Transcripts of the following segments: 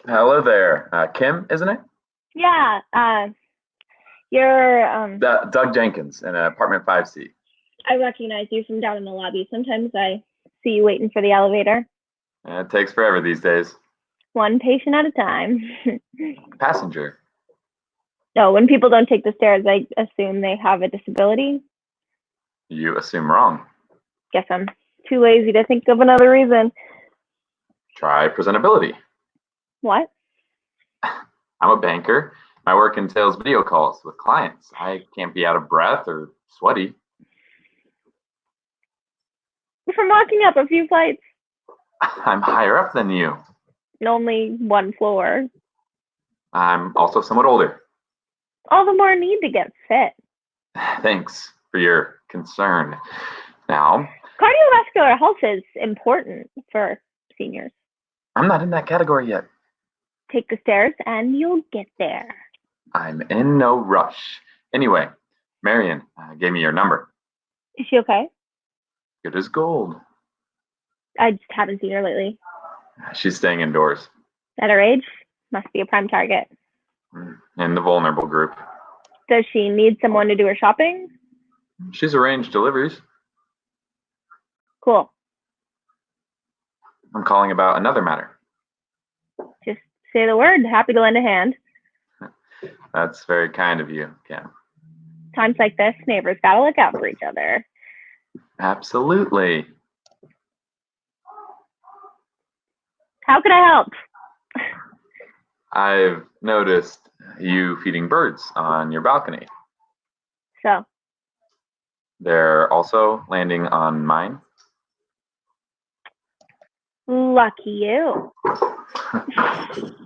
Hello there. Kim, isn't it? Yeah, you're, Doug Jenkins in apartment 5C. I recognize you from down in the lobby. Sometimes I see you waiting for the elevator. It takes forever these days. One patient at a time. Passenger. No, when people don't take the stairs, I assume they have a disability. You assume wrong. Guess I'm too lazy to think of another reason. Try presentability. What? I'm a banker. My work entails video calls with clients. I can't be out of breath or sweaty. From walking up a few flights. I'm higher up than you. Only one floor. I'm also somewhat older. All the more need to get fit. Thanks for your concern. Now, cardiovascular health is important for seniors. I'm not in that category yet. Take the stairs and you'll get there. I'm in no rush. Anyway, Marion gave me your number. Is she okay? Good as gold. I just haven't seen her lately. She's staying indoors. At her age, must be a prime target. In the vulnerable group. Does she need someone to do her shopping? She's arranged deliveries. Cool. I'm calling about another matter. Just say the word. Happy to lend a hand. That's very kind of you, Kim. Times like this, neighbors gotta look out for each other. Absolutely. How can I help? I've noticed you feeding birds on your balcony. So? They're also landing on mine. Lucky you.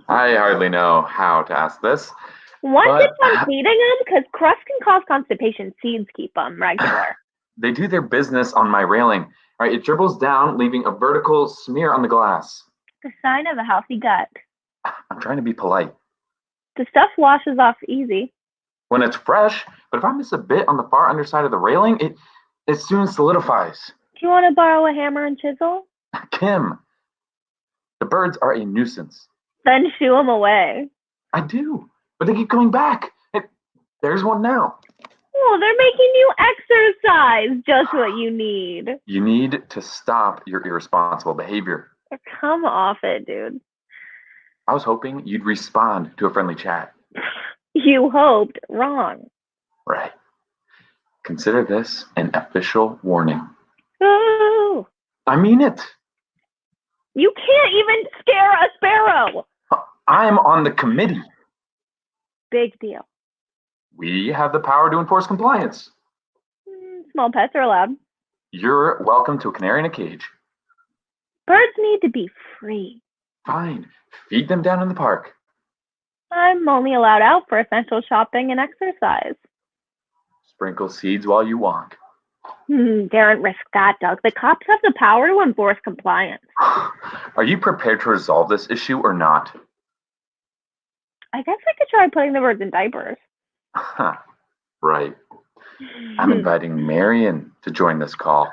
I hardly know how to ask this. Once it's on feeding them, because crust can cause constipation, seeds keep them regular. They do their business on my railing. All right, it dribbles down, leaving a vertical smear on the glass. The sign of a healthy gut. I'm trying to be polite. The stuff washes off easy. When it's fresh, but if I miss a bit on the far underside of the railing, it soon solidifies. Do you want to borrow a hammer and chisel? Kim, the birds are a nuisance. Then shoo them away. I do, but they keep coming back. There's one now. Oh, they're making you exercise. Just what you need. You need to stop your irresponsible behavior. Come off it, dude. I was hoping you'd respond to a friendly chat. You hoped. Wrong. Right. Consider this an official warning. Oh. I mean it. You can't even scare a sparrow. I'm on the committee. Big deal. We have the power to enforce compliance. Small pets are allowed. You're welcome to a canary in a cage. Birds need to be free. Fine. Feed them down in the park. I'm only allowed out for essential shopping and exercise. Sprinkle seeds while you walk. Daren't risk that, Doug. The cops have the power to enforce compliance. Are you prepared to resolve this issue or not? I guess I could try putting the birds in diapers. Right. I'm inviting Marion to join this call.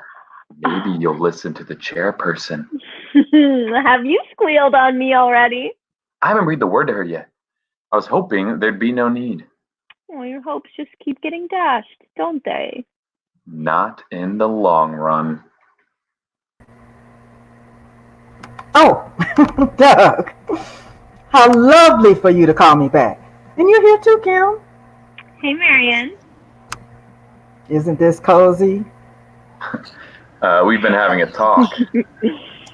Maybe you'll listen to the chairperson. Have you squealed on me already? I haven't breathed a word to her yet. I was hoping there'd be no need. Well, your hopes just keep getting dashed, don't they? Not in the long run. Oh, Doug. How lovely for you to call me back. And you're here too, Kim. Hey, Marion. Isn't this cozy? We've been having a talk.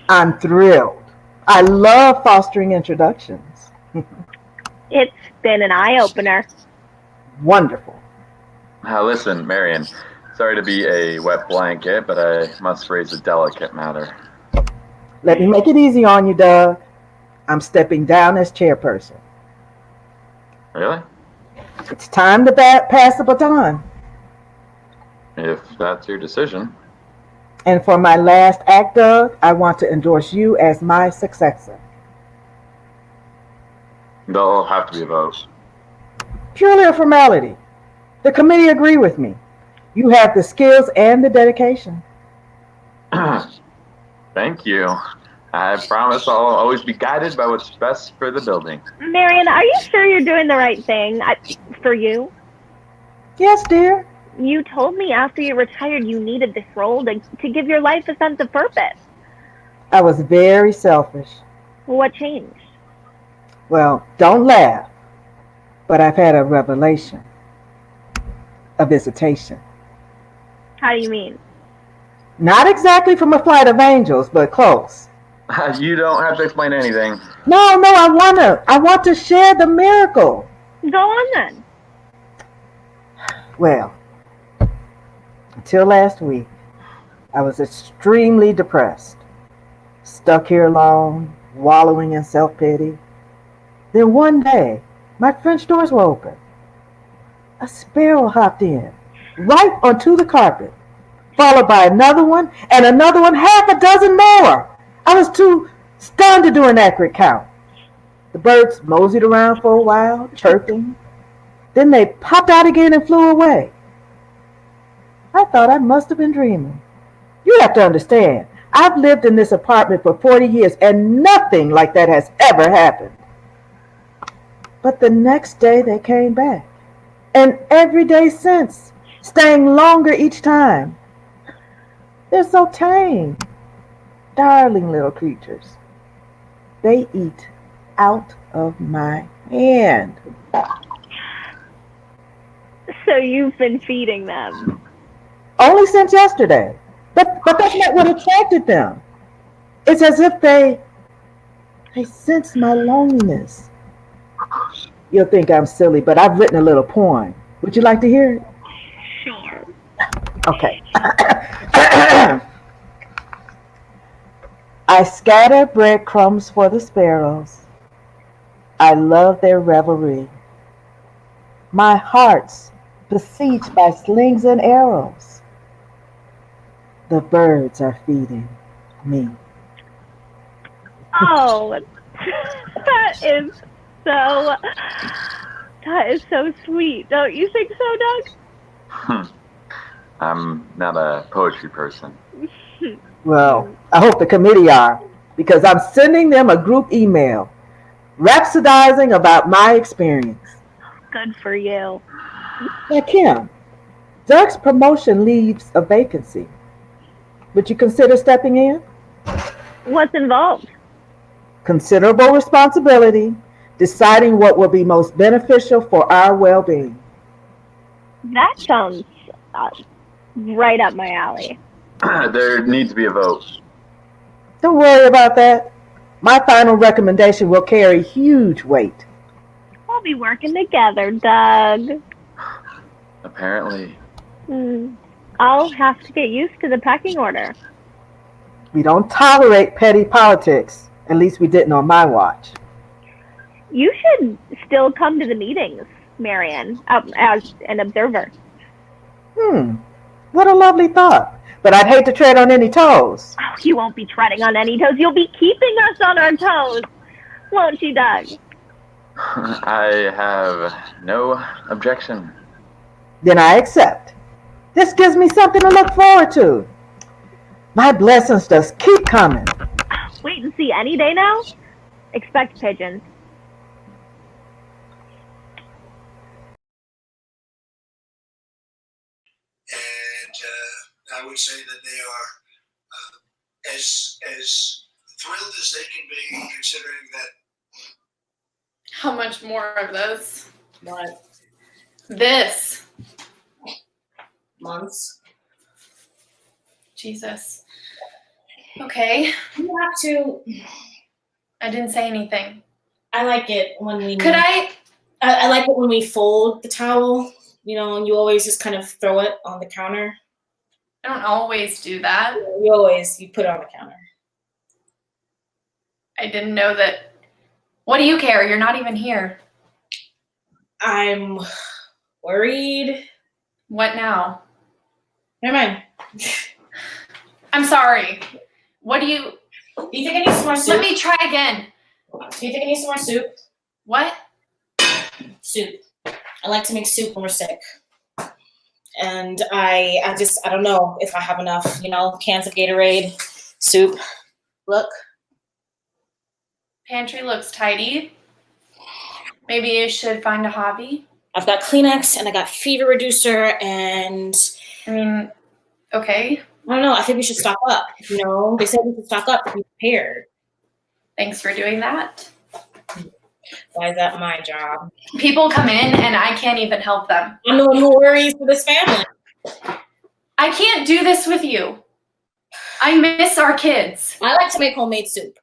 I'm thrilled. I love fostering introductions. It's been an eye-opener. Wonderful. Listen, Marion, sorry to be a wet blanket, but I must raise a delicate matter. Let me make it easy on you, Doug. I'm stepping down as chairperson. Really? It's time to pass the baton. If that's your decision. And for my last act, Doug, I want to endorse you as my successor. There'll have to be a vote. Purely a formality. The committee agree with me. You have the skills and the dedication. Thank you. I promise I'll always be guided by what's best for the building. Marion, are you sure you're doing the right thing for you? Yes, dear. You told me after you retired you needed this role to give your life a sense of purpose. I was very selfish. What changed? Well, don't laugh, but I've had a revelation, a visitation. How do you mean? Not exactly from a flight of angels, but close. You don't have to explain anything. No, I want to share the miracle. Go on then. Well, until last week, I was extremely depressed, stuck here alone, wallowing in self-pity. Then one day, my French doors were open. A sparrow hopped in, right onto the carpet, followed by another one, and another one, half a dozen more. I was too stunned to do an accurate count. The birds moseyed around for a while, chirping. Then they popped out again and flew away. I thought I must have been dreaming. You have to understand, I've lived in this apartment for 40 years and nothing like that has ever happened. But the next day they came back. And every day since, staying longer each time. They're so tame. Darling little creatures. They eat out of my hand. So you've been feeding them? Only since yesterday. But that's not what attracted them. It's as if they sense my loneliness. You'll think I'm silly, but I've written a little poem. Would you like to hear it? Sure. Okay. I scatter breadcrumbs for the sparrows. I love their revelry. My heart's besieged by slings and arrows. The birds are feeding me. Oh, that is so sweet. Don't you think so, Doug? I'm not a poetry person. Well, I hope the committee are, because I'm sending them a group email rhapsodizing about my experience. Good for you. Now, Kim, Doug's promotion leaves a vacancy. Would you consider stepping in? What's involved? Considerable responsibility, deciding what will be most beneficial for our well-being. That sounds right up my alley. There needs to be a vote. Don't worry about that. My final recommendation will carry huge weight. We'll be working together, Doug. Apparently. I'll have to get used to the pecking order. We don't tolerate petty politics. At least we didn't on my watch. You should still come to the meetings, Marion, as an observer. What a lovely thought. But I'd hate to tread on any toes. Oh, you won't be treading on any toes. You'll be keeping us on our toes. Won't you, Doug? I have no objection. Then I accept. This gives me something to look forward to. My blessings just keep coming. Wait and see any day now. Expect pigeons. And I would say that they are as thrilled as they can be, considering that. How much more of this? What? This. Months. Jesus. Okay. You have to. I didn't say anything. I like it when we. Could I? I like it when we fold the towel. You know, and you always just kind of throw it on the counter. I don't always do that. You put it on the counter. I didn't know that. What do you care? You're not even here. I'm worried. What now? Never mind. I'm sorry. What do you... Do you think I need some more soup? Let me try again. Do you think I need some more soup? What? Soup. I like to make soup when we're sick. And I don't know if I have enough, cans of Gatorade, soup. Look. Pantry looks tidy. Maybe you should find a hobby. I've got Kleenex and I got fever reducer and I mean, okay. I don't know. I think we should stock up. You know, they said we should stock up to be prepared. Thanks for doing that. Why is that my job? People come in and I can't even help them. I'm the one who worries for this family. I can't do this with you. I miss our kids. I like to make homemade soup.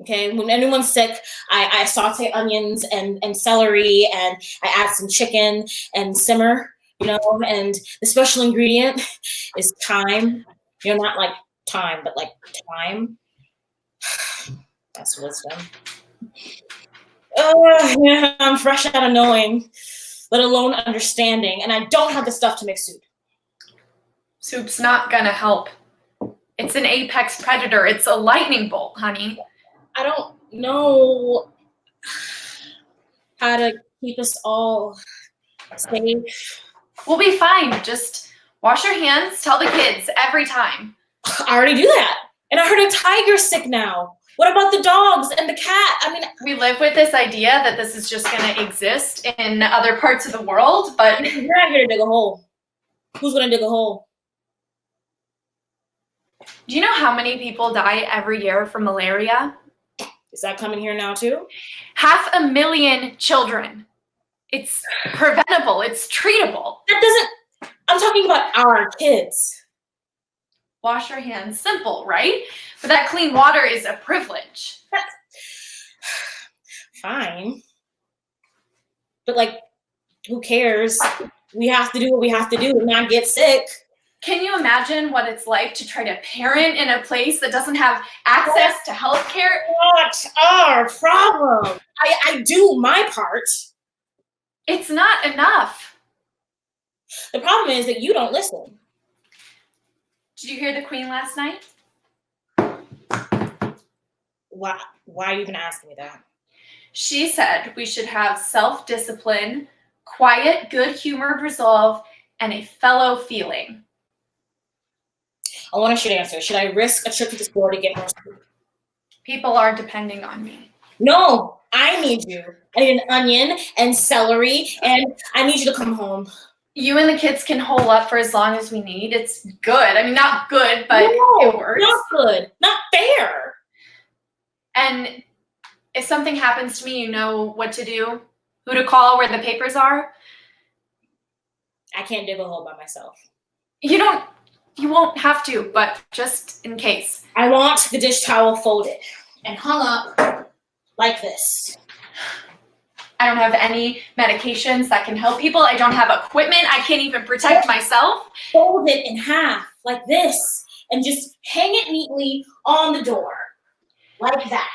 Okay, when anyone's sick, I saute onions and celery, and I add some chicken and simmer, you know, and the special ingredient is thyme. You know, not like time, but like thyme. That's wisdom. Yeah, I'm fresh out of knowing, let alone understanding, and I don't have the stuff to make soup. Soup's not gonna help. It's an apex predator. It's a lightning bolt, honey. I don't know how to keep us all safe. We'll be fine. Just wash your hands. Tell the kids every time. I already do that. And I heard a tiger's sick now. What about the dogs and the cat? I mean, We live with this idea that this is just going to exist in other parts of the world, but you're not here to dig a hole. Who's going to dig a hole? do you know how many people die every year from malaria? Is that coming here now too? 500,000 children. It's preventable. It's treatable. That doesn't, I'm talking about our kids. Wash your hands. Simple, right? But that clean water is a privilege. Fine. But like, who cares? We have to do what we have to do and not get sick. Can you imagine what it's like to try to parent in a place that doesn't have access to health care? Not our problem. I do my part. It's not enough. The problem is that you don't listen. Did you hear the Queen last night? Why are you even asking me that? She said we should have self-discipline, quiet, good-humored resolve, and a fellow feeling. I want a shit answer. Should I risk a trip to the store to get more soup? People are depending on me. No, I need you. I need an onion and celery, and I need you to come home. You and the kids can hole up for as long as we need. It's good. I mean, not good, but No, it works. not good. Not fair. And if something happens to me, you know what to do, who to call, where the papers are. I can't dig a hole by myself. You won't have to, but just in case. I want the dish towel folded and hung up like this. I don't have any medications that can help people. I don't have equipment. I can't even protect myself. Fold it in half like this and just hang it neatly on the door like that.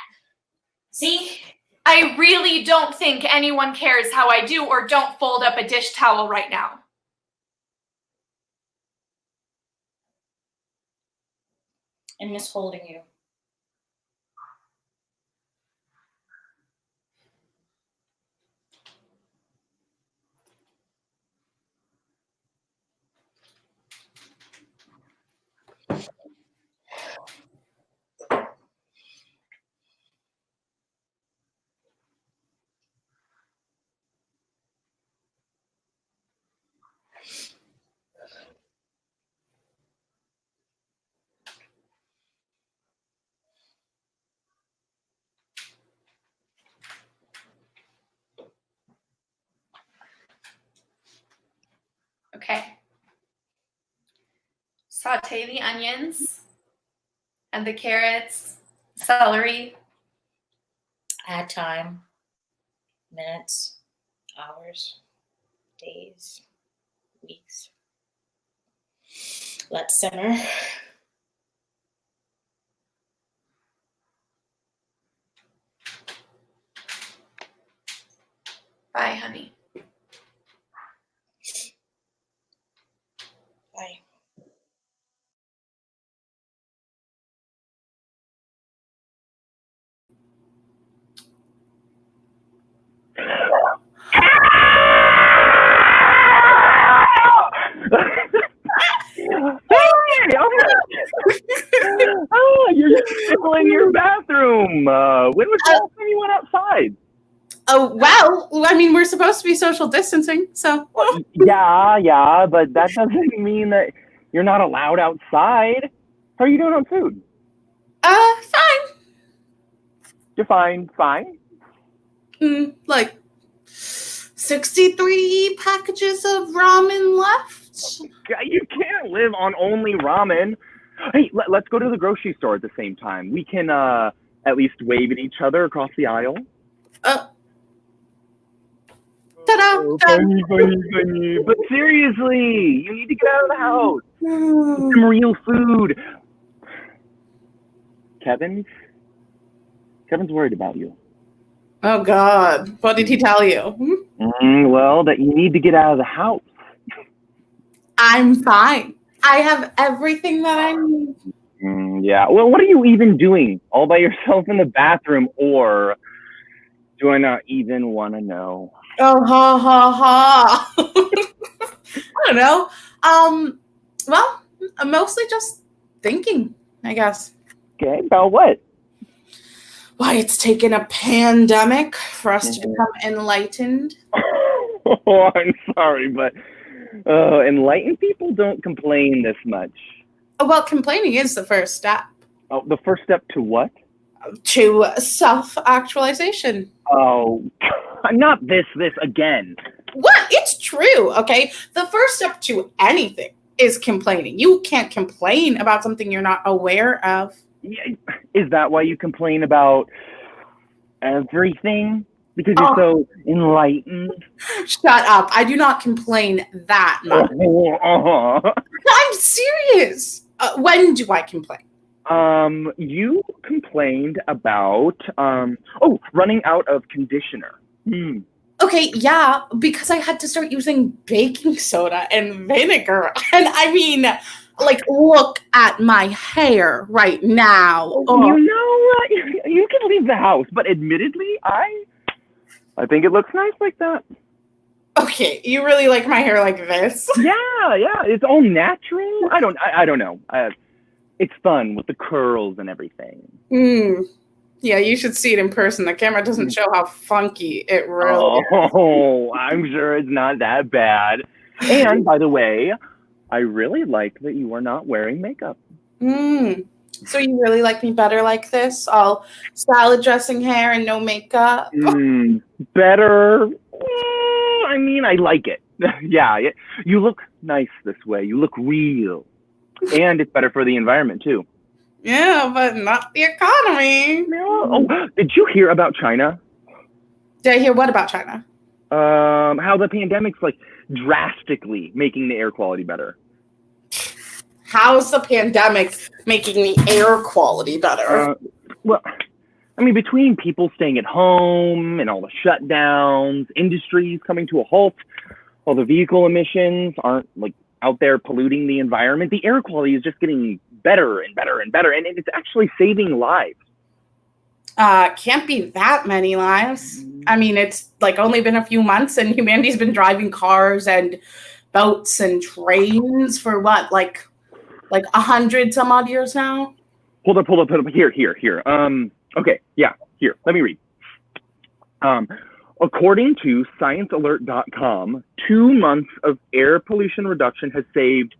See? I really don't think anyone cares how I do or don't fold up a dish towel right now. I miss holding you. Okay. Saute the onions and the carrots, celery. Add time, minutes, hours, days, weeks. Let's simmer. Bye, honey. Bye. Oh, you're still in your bathroom. home. When was the last time you went outside? Oh, well, I mean, we're supposed to be social distancing, so. Yeah, but that doesn't mean that you're not allowed outside. How are you doing on food? Fine. Define fine. Like 63 packages of ramen left. You can't live on only ramen. Hey, let's go to the grocery store at the same time. We can at least wave at each other across the aisle. Ta-da! Funny. But seriously, you need to get out of the house. Get some real food. Kevin's worried about you. Oh, God. What did he tell you? Well, that you need to get out of the house. I'm fine. I have everything that I need. Yeah. Well, what are you even doing all by yourself in the bathroom? Or do I not even want to know? Oh, ha, ha, ha. I don't know. Well, I'm mostly just thinking, I guess. Okay, about what? Why it's taken a pandemic for us to become enlightened. Oh, I'm sorry, but enlightened people don't complain this much. Well, complaining is the first step. Oh, the first step to what? To self-actualization. Oh, not this again. What? It's true, okay? The first step to anything is complaining. You can't complain about something you're not aware of. Yeah, is that why you complain about everything? Because you're so enlightened? Shut up. I do not complain that much. I'm serious. When do I complain? You complained about, running out of conditioner. Okay, yeah, because I had to start using baking soda and vinegar. And I mean, like, look at my hair right now. You know, you can leave the house, but admittedly, I think it looks nice like that. Okay, you really like my hair like this? Yeah, it's all natural. I don't know. It's fun with the curls and everything. Yeah, you should see it in person. The camera doesn't show how funky it really is. Oh, I'm sure it's not that bad. And by the way, I really like that you are not wearing makeup. So you really like me better like this? All salad dressing hair and no makeup? Better? I mean, I like it. Yeah, you look nice this way. You look real. And it's better for the environment, too. Yeah, but not the economy. Oh, did you hear about China? Did I hear what about China? How the pandemic's like drastically making the air quality better. How's the pandemic making the air quality better? Well, I mean, between people staying at home and all the shutdowns, industries coming to a halt, all the vehicle emissions aren't like out there polluting the environment. The air quality is just getting better and better and better, and it's actually saving lives. Can't be that many lives. I mean, it's like only been a few months, and humanity's been driving cars and boats and trains for what, like 100 some odd years now? Hold up. Here. Okay, yeah, here, let me read. According to sciencealert.com, 2 months of air pollution reduction has saved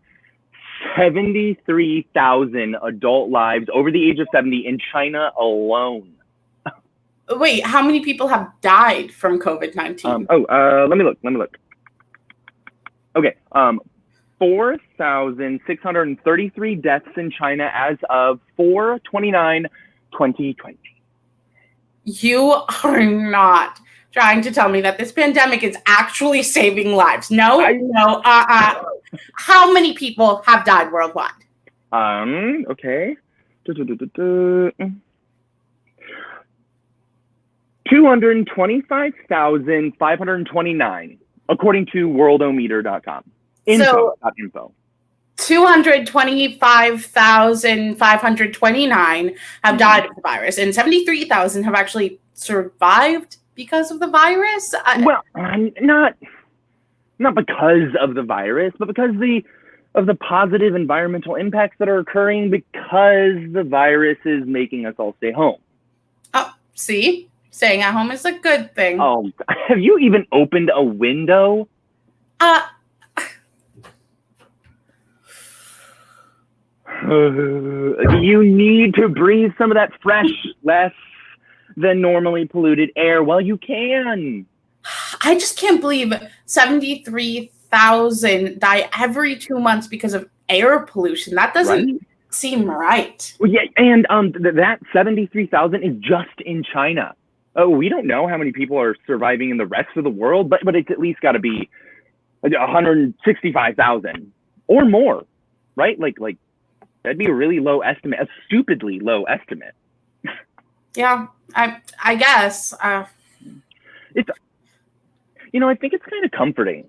73,000 adult lives over the age of 70 in China alone. Wait, how many people have died from COVID-19? Let me look. Okay, 4,633 deaths in China as of 4/29/2020. You are not trying to tell me that this pandemic is actually saving lives. No. How many people have died worldwide? Okay. 225,529, according to worldometer.com. Info.info. 225,529 have died of the virus, and 73,000 have actually survived because of the virus. Well, not because of the virus, but because of the positive environmental impacts that are occurring because the virus is making us all stay home. See? Staying at home is a good thing. Oh, have you even opened a window? You need to breathe some of that fresh, less than normally polluted air while you can. I just can't believe 73,000 die every 2 months because of air pollution. That doesn't seem right. Well, yeah, and that 73,000 is just in China. Oh, we don't know how many people are surviving in the rest of the world, but it's at least got to be 165,000 or more, right? Like that'd be a really low estimate, a stupidly low estimate. Yeah, I guess. It's, I think it's kind of comforting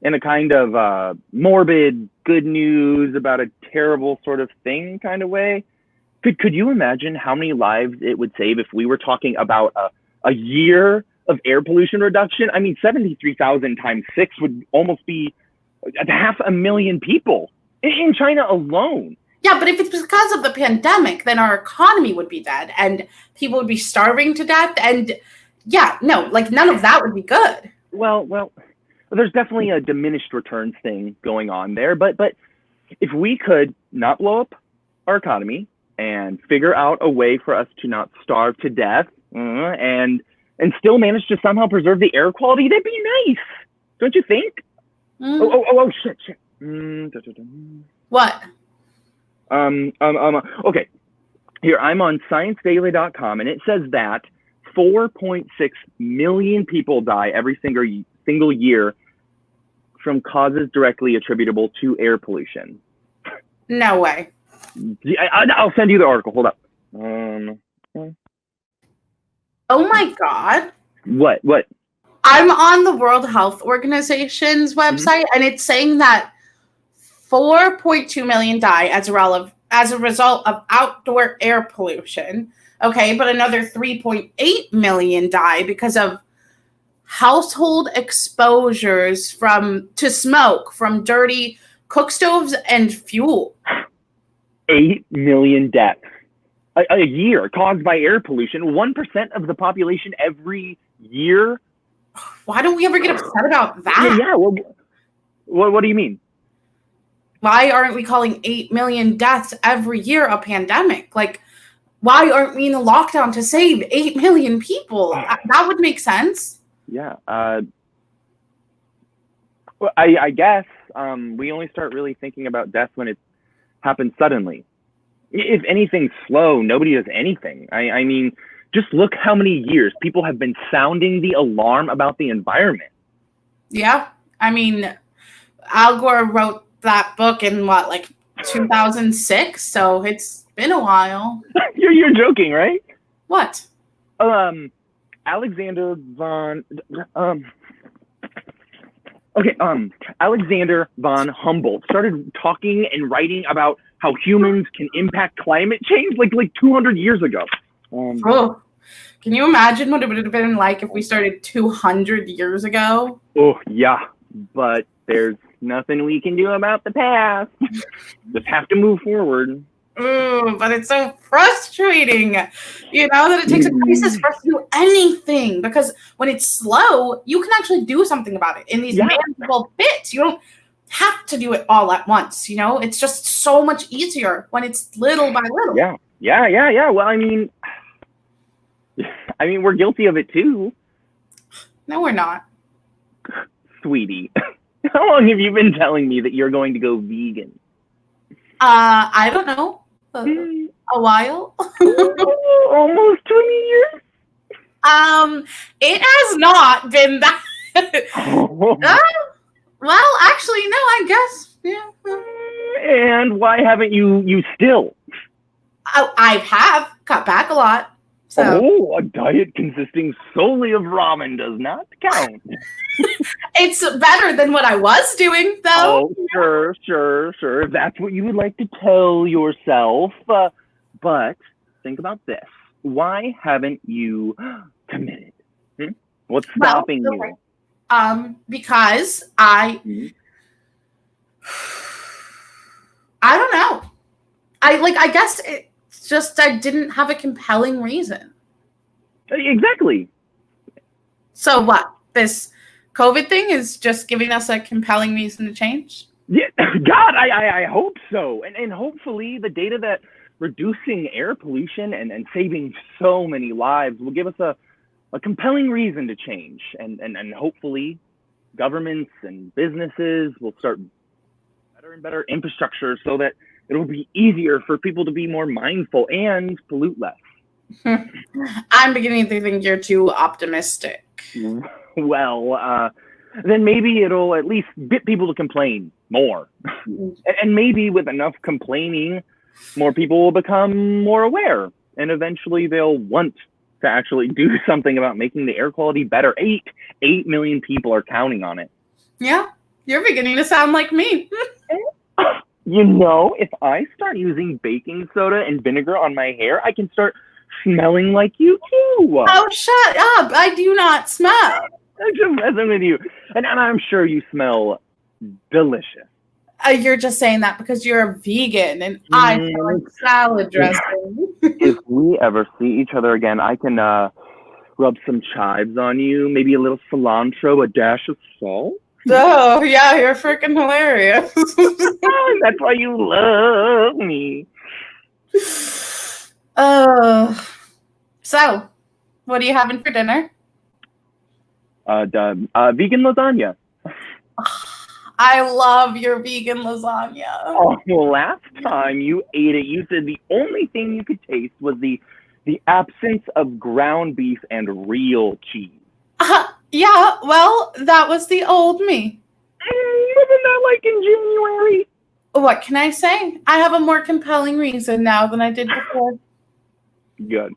in a kind of morbid good news about a terrible sort of thing kind of way. Could you imagine how many lives it would save if we were talking about a year of air pollution reduction? I mean, 73,000 times 6 would almost be 500,000 people in China alone. Yeah, but if it's because of the pandemic, then our economy would be dead and people would be starving to death. And yeah, no, like none of that would be good. Well, there's definitely a diminished returns thing going on there. But if we could not blow up our economy and figure out a way for us to not starve to death and still manage to somehow preserve the air quality, that'd be nice. Don't you think? Oh, shit. What? Okay. Here, I'm on ScienceDaily.com, and it says that 4.6 million people die every single year from causes directly attributable to air pollution. No way. I'll send you the article. Hold up. Oh my God. What? I'm on the World Health Organization's website, and it's saying that 4.2 million die as a result of outdoor air pollution. Okay, but another 3.8 million die because of household exposures to smoke from dirty cook stoves and fuel. 8 million deaths a year caused by air pollution. 1% of the population every year. Why don't we ever get upset about that? Yeah. Well, what do you mean? Why aren't we calling 8 million deaths every year a pandemic? Like, why aren't we in a lockdown to save 8 million people? That would make sense. Yeah. Well, I guess we only start really thinking about death when it happens suddenly. If anything's slow, nobody does anything. I mean, just look how many years people have been sounding the alarm about the environment. Yeah. I mean, Al Gore wrote that book in 2006, so it's been a while. You're joking, right? What? Alexander von Humboldt started talking and writing about how humans can impact climate change like 200 years ago. Can you imagine what it would have been like if we started 200 years ago? Oh, yeah, but there's nothing we can do about the past. Just have to move forward. But it's so frustrating, that it takes a crisis for us to do anything. Because when it's slow, you can actually do something about it in these manageable bits. You don't have to do it all at once. It's just so much easier when it's little by little. Yeah. Well, I mean, we're guilty of it too. No, we're not. Sweetie, how long have you been telling me that you're going to go vegan? I don't know. A while. Almost 20 years? It has not been that. Well, actually, no, I guess. Yeah. And why haven't you still? I have cut back a lot. So. Oh, a diet consisting solely of ramen does not count. It's better than what I was doing, though. Oh, sure. If that's what you would like to tell yourself. But think about this. Why haven't you committed? What's stopping you? Because I don't know. I guess it's just I didn't have a compelling reason. Exactly. So what? This COVID thing is just giving us a compelling reason to change? Yeah, God, I hope so. And hopefully the data that reducing air pollution and saving so many lives will give us a compelling reason to change. And hopefully governments and businesses will start better and better infrastructure so that it'll be easier for people to be more mindful and pollute less. I'm beginning to think you're too optimistic. Well, then maybe it'll at least get people to complain more. And maybe with enough complaining, more people will become more aware. And eventually they'll want to actually do something about making the air quality better. 8 million people are counting on it. Yeah, you're beginning to sound like me. You know, if I start using baking soda and vinegar on my hair, I can start smelling like you too. Oh, shut up. I do not smell. I'm just messing with you. And I'm sure you smell delicious. You're just saying that because you're a vegan and I smell like salad dressing. If we ever see each other again, I can rub some chives on you, maybe a little cilantro, a dash of salt. Oh, yeah, you're freaking hilarious. That's why you love me. So, what are you having for dinner? Vegan lasagna. I love your vegan lasagna. Oh, well, last time you ate it, you said the only thing you could taste was the absence of ground beef and real cheese. Yeah, well, that was the old me. Wasn't that like in January? What can I say? I have a more compelling reason now than I did before. Good.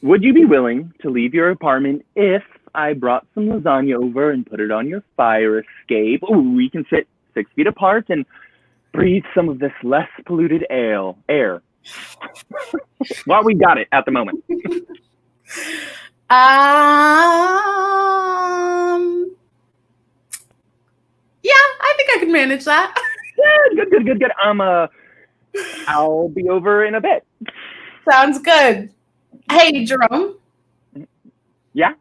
Would you be willing to leave your apartment if I brought some lasagna over and put it on your fire escape? Ooh, we can sit 6 feet apart and breathe some of this less polluted air. Well, we got it at the moment. Yeah, I think I can manage that. Yeah, good. I'll be over in a bit. Sounds good. Hey, Jerome. Yeah?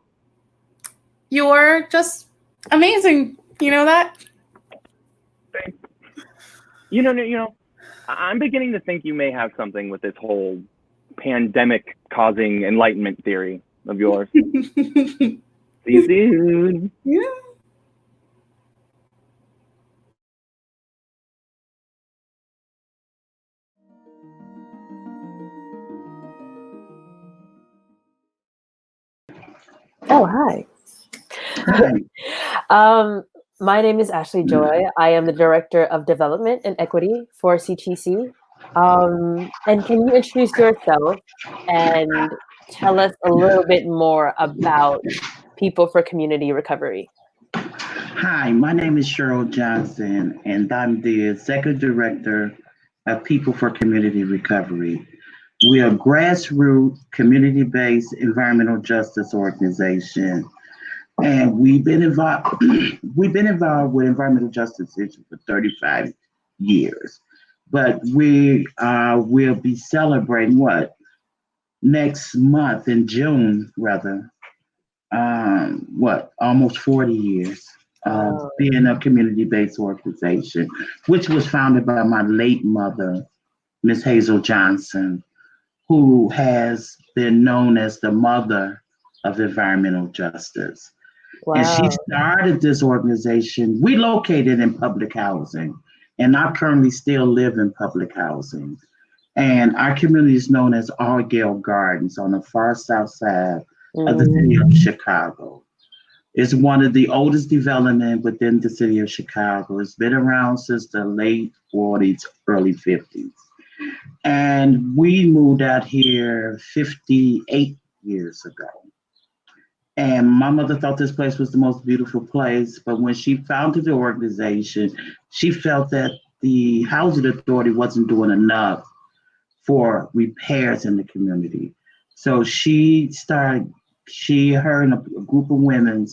You're just amazing. You know that? Thanks. You know, I'm beginning to think you may have something with this whole pandemic causing enlightenment theory of yours. See you soon. Yeah. Oh, hi. My name is Ashley Joy. I am the Director of Development and Equity for CTC. And can you introduce yourself and tell us a little bit more about People for Community Recovery? Hi, my name is Cheryl Johnson, and I'm the Executive Director of People for Community Recovery. We are a grassroots, community-based environmental justice organization, and we've been involved with environmental justice issues for 35 years. But we will be celebrating next month in June, rather. Almost 40 years of being a community-based organization, which was founded by my late mother, Miss Hazel Johnson, who has been known as the mother of environmental justice. Wow. And she started this organization. We located in public housing, and I currently still live in public housing. And our community is known as Argyle Gardens on the far south side of the city of Chicago. It's one of the oldest developments within the city of Chicago. It's been around since the late 40s, early 50s. And we moved out here 58 years ago. And my mother thought this place was the most beautiful place, but when she founded the organization, she felt that the housing authority wasn't doing enough for repairs in the community. So her and a group of women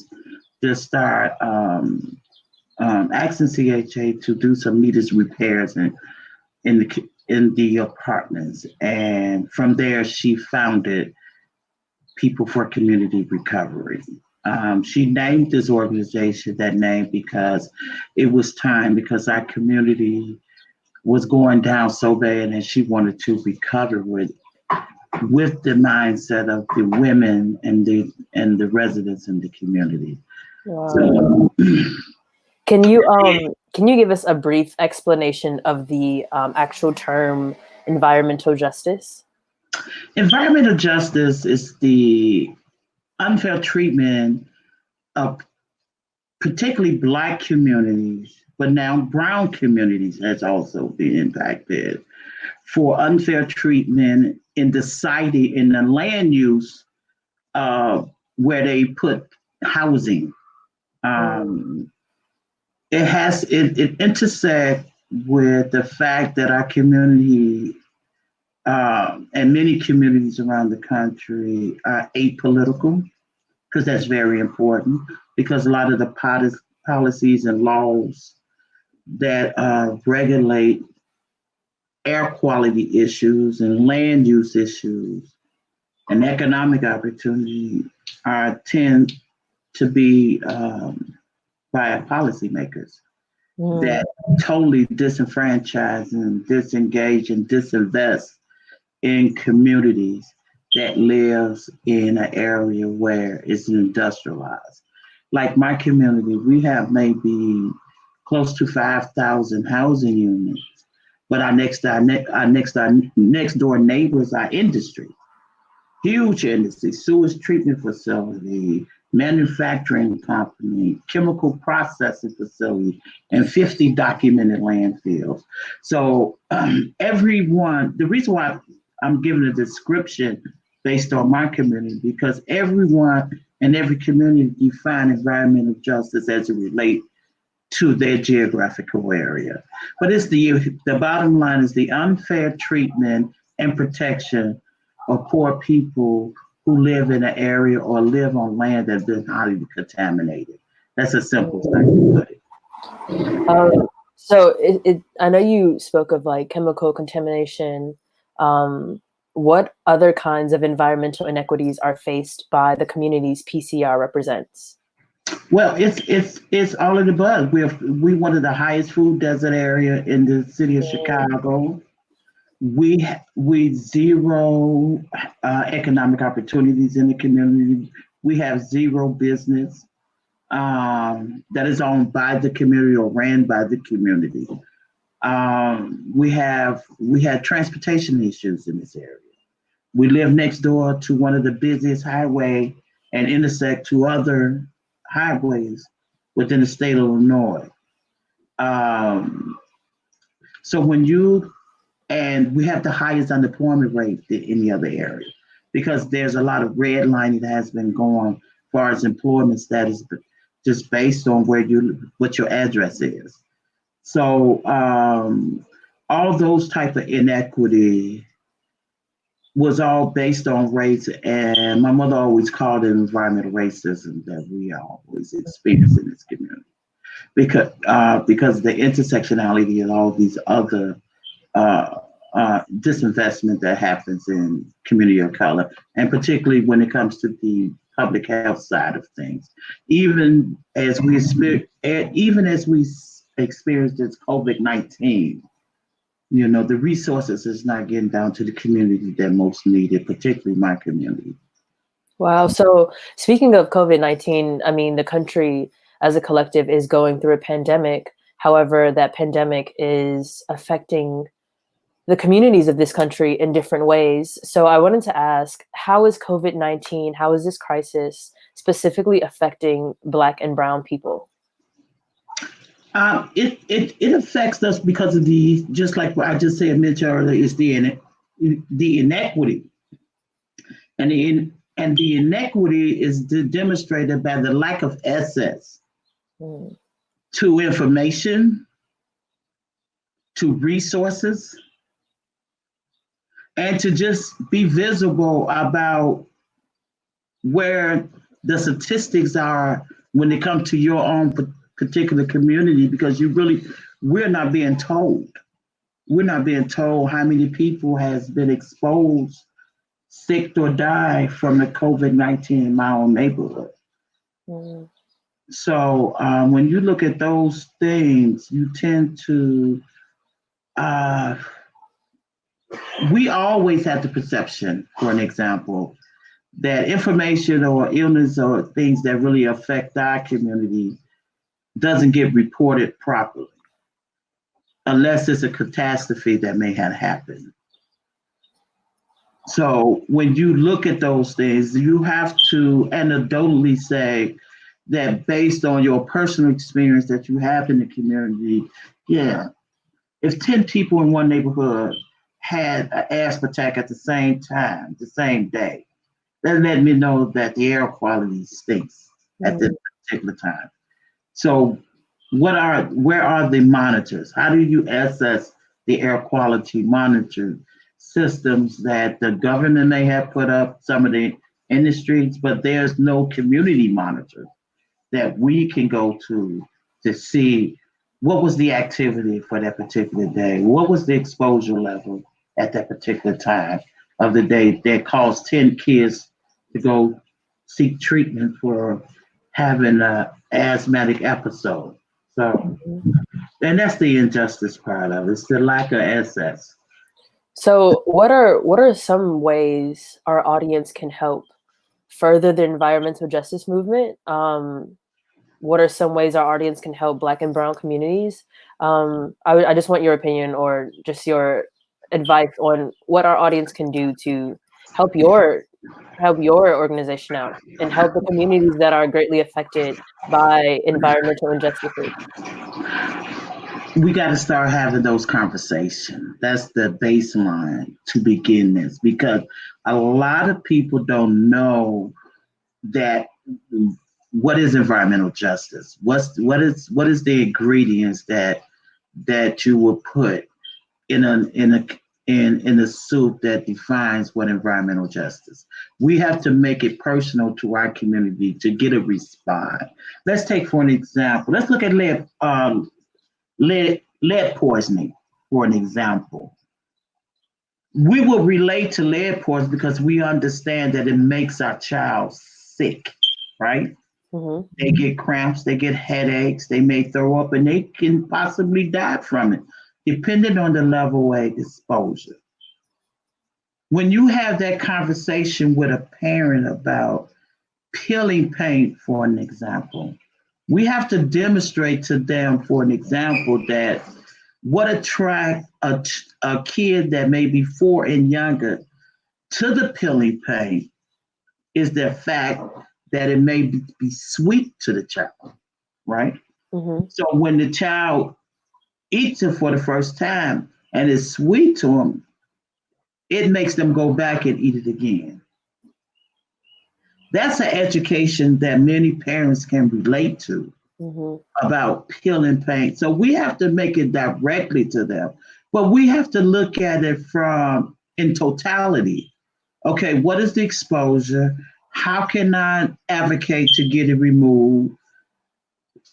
just start asking CHA to do some needed repairs in in the apartments. And from there, she founded People for Community Recovery. She named this organization that name because it was time, because our community was going down so bad and she wanted to recover with the mindset of the women and the residents in the community. Wow. So, Can you give us a brief explanation of the actual term environmental justice? environmental justice is the unfair treatment of particularly Black communities, but now brown communities has also been impacted for unfair treatment in the siting, in the land use where they put housing. It intersects with the fact that our community and many communities around the country are apolitical, because that's very important, because a lot of the policies and laws that regulate air quality issues and land use issues and economic opportunity tend to be by policymakers that totally disenfranchise and disengage and disinvest in communities that lives in an area where it's industrialized. Like my community, we have maybe close to 5,000 housing units, but our next door neighbors are industry, huge industry, sewage treatment facility, manufacturing company, chemical processing facility, and 50 documented landfills. So the reason why I'm giving a description based on my community, because everyone in every community define environmental justice as it relates to their geographical area. But it's the bottom line is the unfair treatment and protection of poor people who live in an area or live on land that's been highly contaminated. That's a simple thing to put it. So I know you spoke of like chemical contamination. What other kinds of environmental inequities are faced by the communities PCR represents? Well, it's all of the above. We one of the highest food desert area in the city of Chicago. We zero economic opportunities in the community. We have zero business that is owned by the community or ran by the community. We had transportation issues in this area. We live next door to one of the busiest highway and intersect two other highways within the state of Illinois. And we have the highest unemployment rate than any other area, because there's a lot of redlining that has been going as far as employment status, just based on what your address is. So all those type of inequity was all based on race, and my mother always called it environmental racism that we always experience in this community, because the intersectionality and all these other disinvestment that happens in community of color, and particularly when it comes to the public health side of things. Even as we experience this COVID-19, the resources is not getting down to the community that most need it, particularly my community. Wow. So speaking of COVID-19, I mean, the country as a collective is going through a pandemic. However, that pandemic is affecting the communities of this country in different ways. So I wanted to ask, how is COVID-19, how is this crisis specifically affecting Black and Brown people? It affects us because of just like what I just said, mentioned earlier, is the inequity. And the inequity is demonstrated by the lack of access to information, to resources, and to just be visible about where the statistics are when it comes to your own particular community, because we're not being told. We're not being told how many people has been exposed, sick or died from the COVID-19 in my own neighborhood. Mm. So when you look at those things, you tend to, we always have the perception, for an example, that information or illness or things that really affect our community doesn't get reported properly, unless it's a catastrophe that may have happened. So when you look at those things, you have to anecdotally say that based on your personal experience that you have in the community, yeah, if 10 people in one neighborhood had an asthma attack at the same time, the same day, that let me know that the air quality stinks at this particular time. So where are the monitors? How do you assess the air quality monitor systems that the government may have put up, some of the industries, but there's no community monitor that we can go to see what was the activity for that particular day, what was the exposure level at that particular time of the day that caused 10 kids to go seek treatment for having an asthmatic episode. So, and that's the injustice part of it. It's the lack of access. So what are some ways our audience can help further the environmental justice movement? What are some ways our audience can help Black and Brown communities? I just want your opinion or just your advice on what our audience can do to help your organization out and help the communities that are greatly affected by environmental injustices. We got to start having those conversations. That's the baseline to begin this, because a lot of people don't know that what is environmental justice. What is the ingredients that you will put in a soup that defines what environmental justice. We have to make it personal to our community to get a response. Let's take for an example. Let's look at lead poisoning, for an example. We will relate to lead poisoning because we understand that it makes our child sick, right? Mm-hmm. They get cramps, they get headaches, they may throw up, and they can possibly die from it, depending on the level of exposure. When you have that conversation with a parent about peeling paint, for an example, we have to demonstrate to them, for an example, that what attracts a kid that may be 4 and younger to the peeling paint is the fact that it may be sweet to the child, right? Mm-hmm. So when the child eats it for the first time and it's sweet to them, it makes them go back and eat it again. That's an education that many parents can relate to. Mm-hmm. About peeling paint. So we have to make it directly to them, but we have to look at it in totality. Okay, what is the exposure? How can I advocate to get it removed?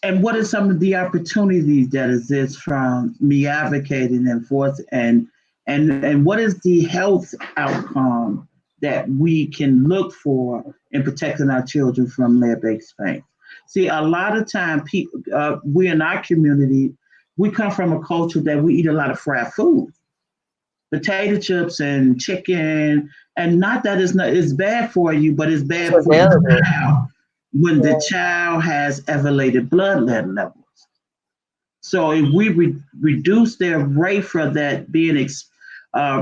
And what are some of the opportunities that exist from me advocating and force and what is the health outcome that we can look for in protecting our children from lead-based paint? See, a lot of time, we in our community, we come from a culture that we eat a lot of fried food, potato chips and chicken, and not that it's bad for you, but it's bad for the child when the child has elevated blood lead levels. So if we reduce their rate for that being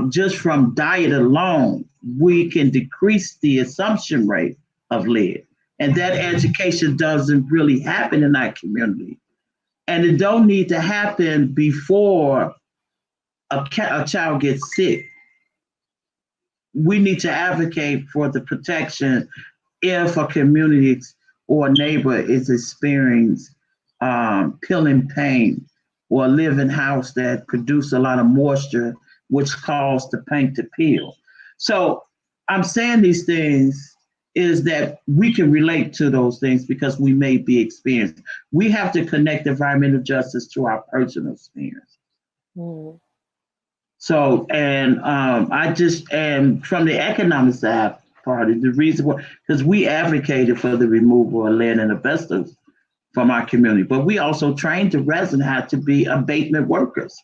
just from diet alone, we can decrease the assumption rate of lead. And that education doesn't really happen in our community. And it don't need to happen before a child gets sick. We need to advocate for the protection if a community or a neighbor is experiencing peeling paint or live in house that produce a lot of moisture, which cause the paint to peel. So I'm saying these things is that we can relate to those things because we may be experienced. We have to connect environmental justice to our personal experience. So, and I just, and from the economic side part, the reason why, because we advocated for the removal of lead and asbestos from our community, but we also trained the residents how to be abatement workers.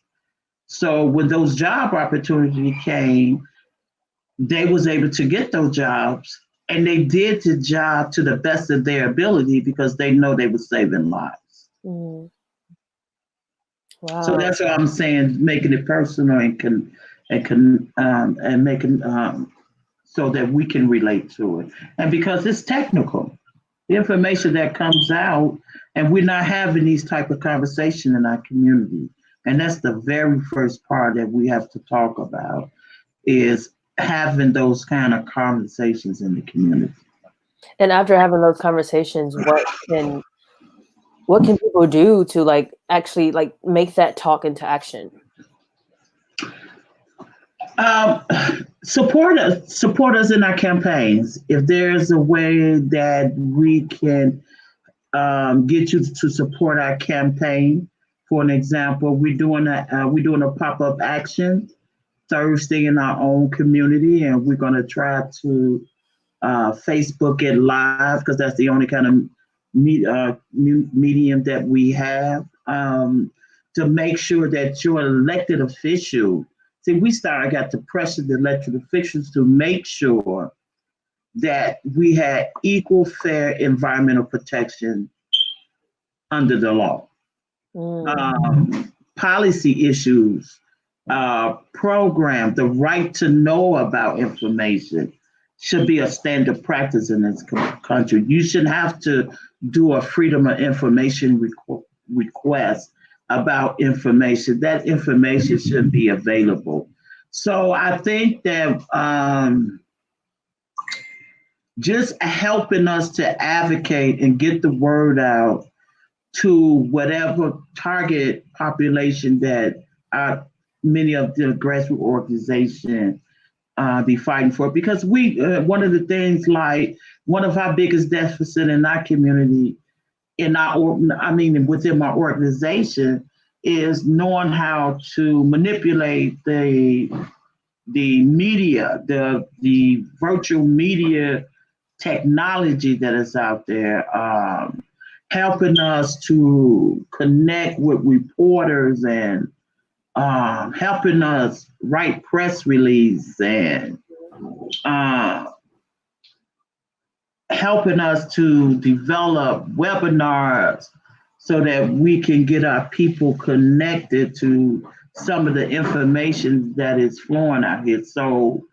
So when those job opportunities came, they was able to get those jobs, and they did the job to the best of their ability because they know they were saving lives. Mm. Wow. So that's what I'm saying, making it personal and making so that we can relate to it. And because it's technical, the information that comes out, and we're not having these type of conversation in our community. And that's the very first part that we have to talk about, is having those kind of conversations in the community. And after having those conversations, what can people do to like actually like make that talk into action? Support us in our campaigns. If there's a way that we can get you to support our campaign, for an example, we're doing a pop-up action Thursday in our own community, and we're going to try to Facebook it live, because that's the only kind of medium that we have, to make sure that your elected official, I got to pressure the elected officials to make sure that we had equal, fair environmental protection under the law. Policy issues, program, the right to know about information should be a standard practice in this country. You shouldn't have to do a freedom of information request about information. That information should be available. So I think that just helping us to advocate and get the word out to whatever target population that many of the grassroots organizations be fighting for. Because one of the things, like one of our biggest deficits in our community, within my organization, is knowing how to manipulate the media, the virtual media technology that is out there, helping us to connect with reporters and helping us write press releases and helping us to develop webinars so that we can get our people connected to some of the information that is flowing out here. So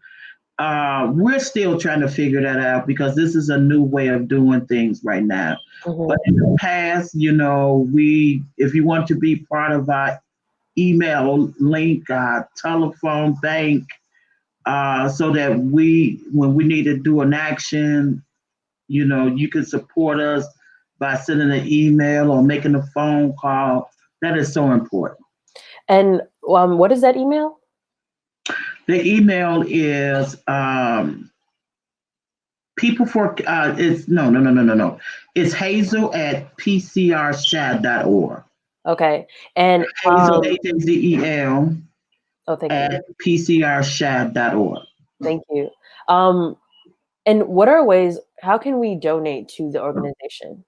we're still trying to figure that out, because this is a new way of doing things right now. But in the past, if you want to be part of our email link, our telephone bank, so that when we need to do an action, you can support us by sending an email or making a phone call. That is so important. And what is that email? The email is people for it's no. It's hazel@pcrshad.org. Okay. And Hazel, HAZEL. Oh, thank at pcrshad.org. Thank you. And what are ways? How can we donate to the organization?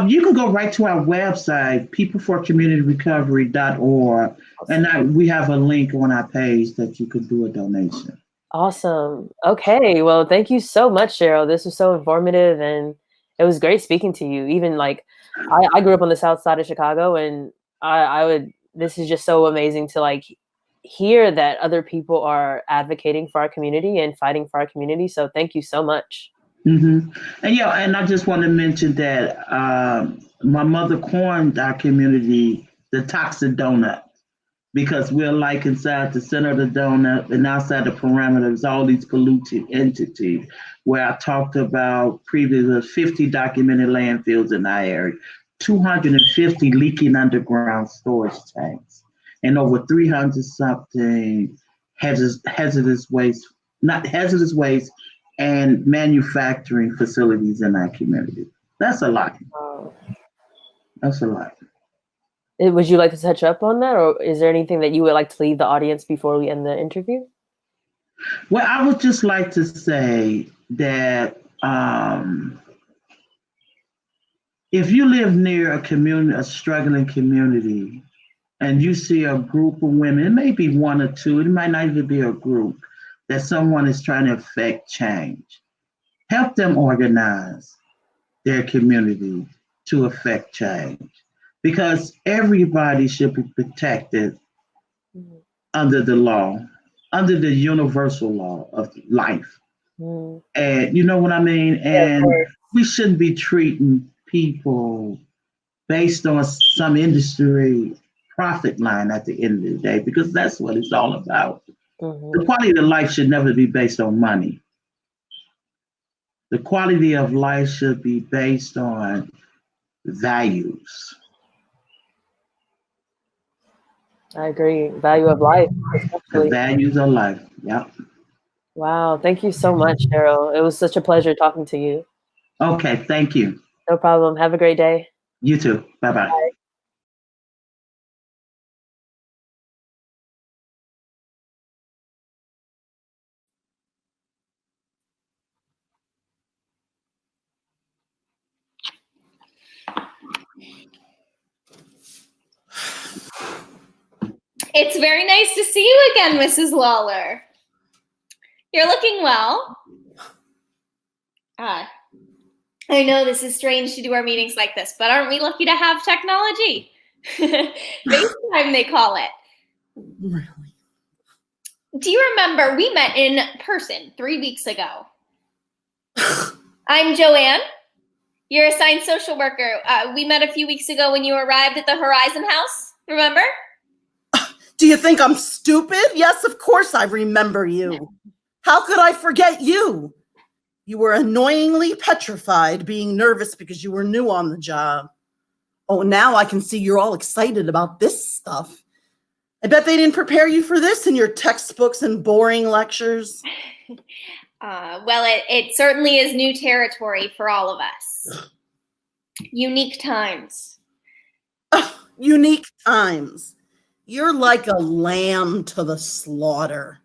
You can go right to our website, peopleforcommunityrecovery.org, and we have a link on our page that you could do a donation. Awesome. Okay. Well, thank you so much, Cheryl. This was so informative, and it was great speaking to you. Even like, I grew up on the South Side of Chicago, and this is just so amazing to like hear that other people are advocating for our community and fighting for our community. So thank you so much. Mm-hmm. And I just want to mention that my mother coined our community the toxic donut, because we're like inside the center of the donut, and outside the parameters, all these polluted entities, where I talked about previously 50 documented landfills in our area, 250 leaking underground storage tanks, and over 300 something hazardous waste and manufacturing facilities in our community. That's a lot. Wow. That's a lot. Would you like to touch up on that, or is there anything that you would like to leave the audience before we end the interview? Well, I would just like to say that if you live near a community, a struggling community, and you see a group of women, it may be one or two, it might not even be a group, that someone is trying to affect change, help them organize their community to affect change. Because everybody should be protected under the law, under the universal law of life. And you know what I mean? And we shouldn't be treating people based on some industry profit line at the end of the day, because that's what it's all about. The quality of life should never be based on money. The quality of life should be based on values. I agree. Value of life, especially. The values of life. Yep. Wow. Thank you so much, Cheryl. It was such a pleasure talking to you. Okay. Thank you. No problem. Have a great day. You too. Bye-bye. Bye. It's very nice to see you again, Mrs. Lawler. You're looking well. I know this is strange to do our meetings like this, but aren't we lucky to have technology? FaceTime, they call it. Really? Do you remember we met in person 3 weeks ago? I'm Joanne, your assigned social worker. We met a few weeks ago when you arrived at the Horizon House, remember? Do you think I'm stupid? Yes, of course I remember you. How could I forget you? You were annoyingly petrified, being nervous because you were new on the job. Oh, now I can see you're all excited about this stuff. I bet they didn't prepare you for this in your textbooks and boring lectures. Well, it certainly is new territory for all of us. Unique times. Unique times. You're like a lamb to the slaughter.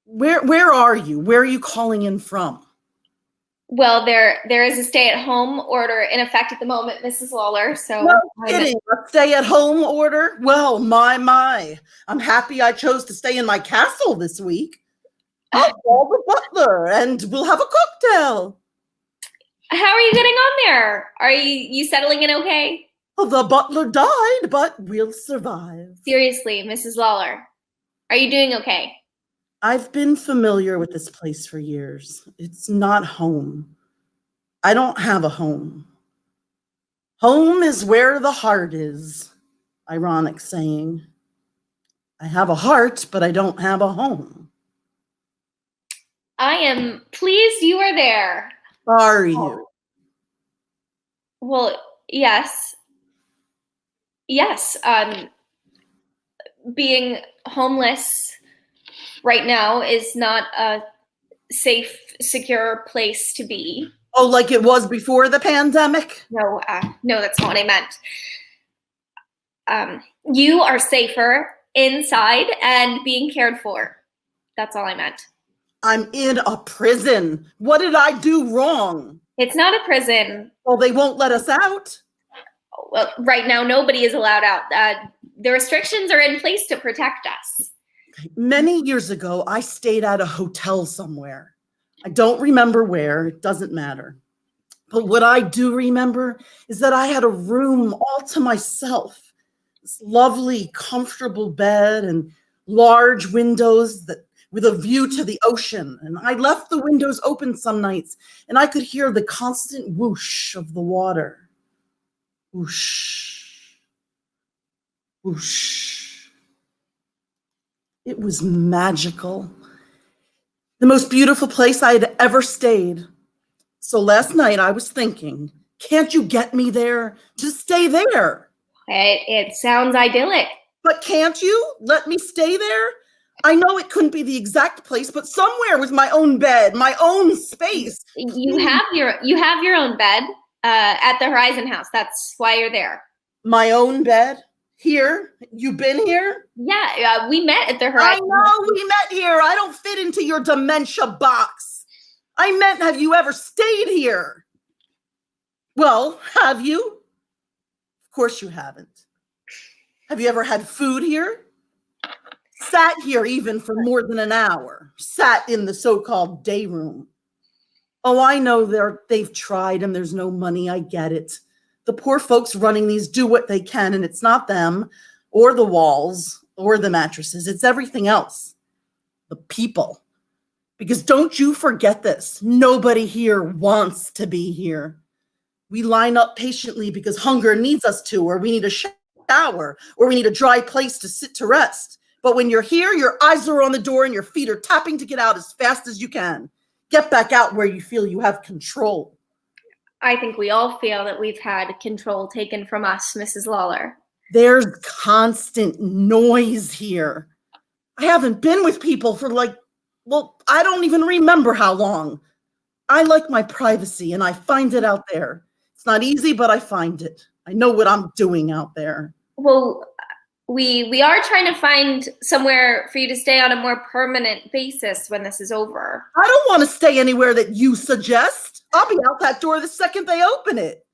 Where are you? Where are you calling in from? Well, there is a stay-at-home order in effect at the moment, Mrs. Lawler. So no kidding, a stay-at-home order? Well, my. I'm happy I chose to stay in my castle this week. I'll call the butler and we'll have a cocktail. How are you getting on there? Are you settling in okay? Well, the butler died, but we'll survive. Seriously, Mrs. Lawler, are you doing okay? I've been familiar with this place for years. It's not home. I don't have a home. Home is where the heart is. Ironic saying. I have a heart, but I don't have a home. I am pleased you are there. Are you? Well, yes. Yes. Being homeless right now is not a safe, secure place to be. Oh, like it was before the pandemic? No, that's not what I meant. You are safer inside and being cared for. That's all I meant. I'm in a prison. What did I do wrong? It's not a prison. Well, they won't let us out. Well, right now, nobody is allowed out. The restrictions are in place to protect us. Many years ago, I stayed at a hotel somewhere. I don't remember where. It doesn't matter. But what I do remember is that I had a room all to myself. This lovely, comfortable bed and large windows with a view to the ocean. And I left the windows open some nights, and I could hear the constant whoosh of the water. Whoosh. Whoosh. It was magical. The most beautiful place I had ever stayed. So last night I was thinking, can't you get me there? Just stay there. It sounds idyllic. But can't you let me stay there? I know it couldn't be the exact place, but somewhere with my own bed, my own space. You have your own bed at the Horizon House. That's why you're there. My own bed? Here? You've been here? Yeah, we met at the I Horizon. know we met here. I don't fit into your dementia box. I meant, have you ever stayed here? Well, have you? Of course you haven't. Have you ever had food here? Sat here even for more than an hour. Sat in the so-called day room. Oh, I know they've tried and there's no money. I get it. The poor folks running these do what they can, and it's not them or the walls or the mattresses. It's everything else. The people. Because don't you forget this. Nobody here wants to be here. We line up patiently because hunger needs us to, or we need a shower, or we need a dry place to sit to rest. But when you're here, your eyes are on the door and your feet are tapping to get out as fast as you can. Get back out where you feel you have control. I think we all feel that we've had control taken from us, Mrs. Lawler. There's constant noise here. I haven't been with people for I don't even remember how long. I like my privacy and I find it out there. It's not easy, but I find it. I know what I'm doing out there. Well, we are trying to find somewhere for you to stay on a more permanent basis when this is over. I don't want to stay anywhere that you suggest. I'll be out that door the second they open it.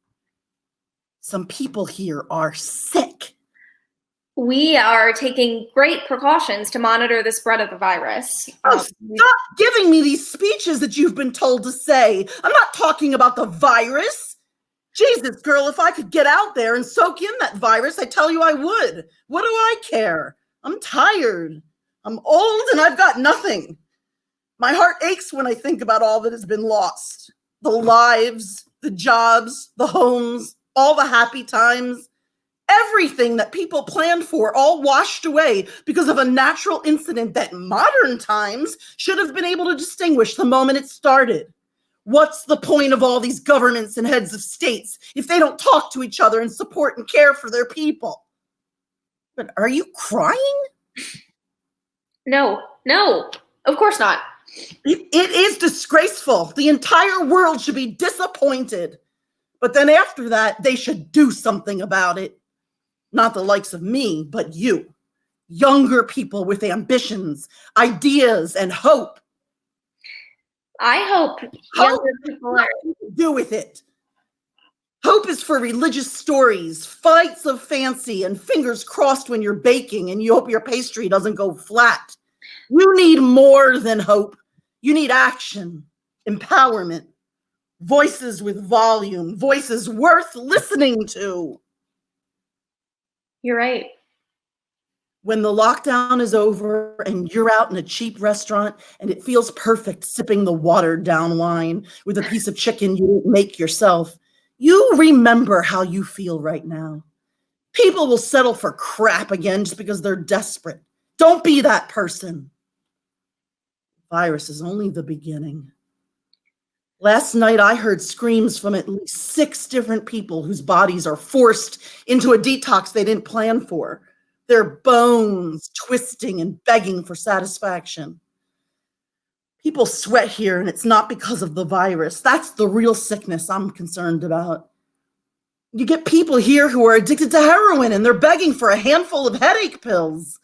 Some people here are sick. We are taking great precautions to monitor the spread of the virus. Oh, stop giving me these speeches that you've been told to say. I'm not talking about the virus. Jesus, girl, if I could get out there and soak in that virus, I tell you I would. What do I care? I'm tired. I'm old and I've got nothing. My heart aches when I think about all that has been lost. The lives, the jobs, the homes, all the happy times. Everything that people planned for, all washed away because of a natural incident that modern times should have been able to distinguish the moment it started. What's the point of all these governments and heads of states if they don't talk to each other and support and care for their people? But are you crying? No, of course not. It is disgraceful. The entire world should be disappointed. But then after that, they should do something about it. Not the likes of me, but you. Younger people with ambitions, ideas, and hope. I hope younger people are... What do you do with it? Hope is for religious stories, flights of fancy, and fingers crossed when you're baking and you hope your pastry doesn't go flat. You need more than hope. You need action, empowerment, voices with volume, voices worth listening to. You're right. When the lockdown is over and you're out in a cheap restaurant and it feels perfect sipping the watered down wine with a piece of chicken you didn't make yourself, you remember how you feel right now. People will settle for crap again just because they're desperate. Don't be that person. Virus is only the beginning. Last night, I heard screams from at least 6 different people whose bodies are forced into a detox they didn't plan for. Their bones twisting and begging for satisfaction. People sweat here, and it's not because of the virus. That's the real sickness I'm concerned about. You get people here who are addicted to heroin, and they're begging for a handful of headache pills.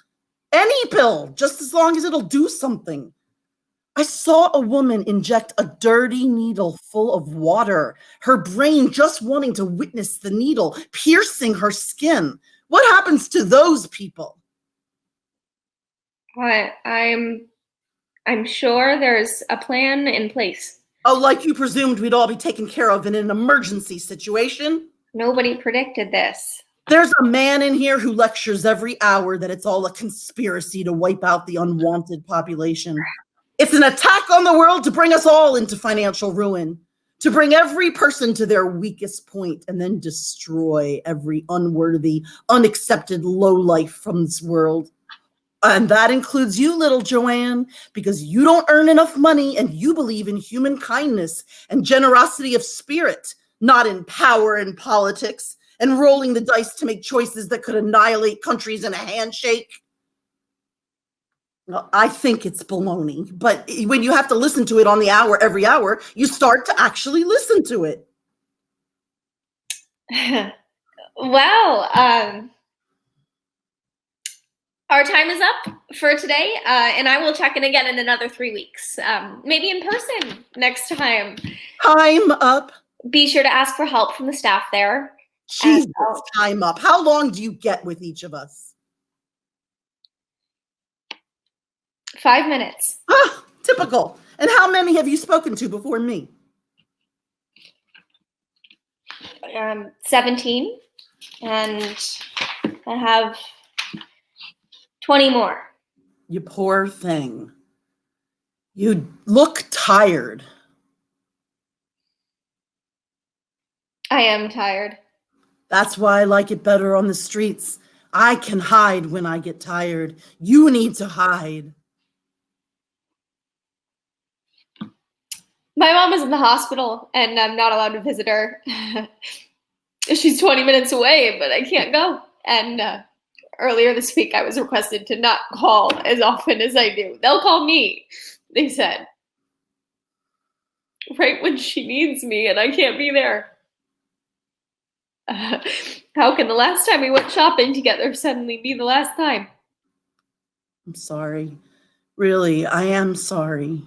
Any pill, just as long as it'll do something. I saw a woman inject a dirty needle full of water, her brain just wanting to witness the needle piercing her skin. What happens to those people? I'm sure there's a plan in place. Oh, like you presumed we'd all be taken care of in an emergency situation? Nobody predicted this. There's a man in here who lectures every hour that it's all a conspiracy to wipe out the unwanted population. It's an attack on the world to bring us all into financial ruin, to bring every person to their weakest point and then destroy every unworthy, unaccepted lowlife from this world. And that includes you, little Joanne, because you don't earn enough money and you believe in human kindness and generosity of spirit, not in power and politics and rolling the dice to make choices that could annihilate countries in a handshake. Well, I think it's baloney, but when you have to listen to it on the hour, every hour, you start to actually listen to it. Well, our time is up for today, and I will check in again in another 3 weeks. Maybe in person next time. Time up. Be sure to ask for help from the staff there. Jesus, time up. How long do you get with each of us? 5 minutes. Ah, typical. And how many have you spoken to before me? 17, and I have 20 more. You poor thing. You look tired. I am tired. That's why I like it better on the streets. I can hide when I get tired. You need to hide. My mom is in the hospital, and I'm not allowed to visit her. She's 20 minutes away, but I can't go. And earlier this week, I was requested to not call as often as I do. They'll call me, they said. Right when she needs me, and I can't be there. How can the last time we went shopping together suddenly be the last time? I'm sorry. Really, I am sorry.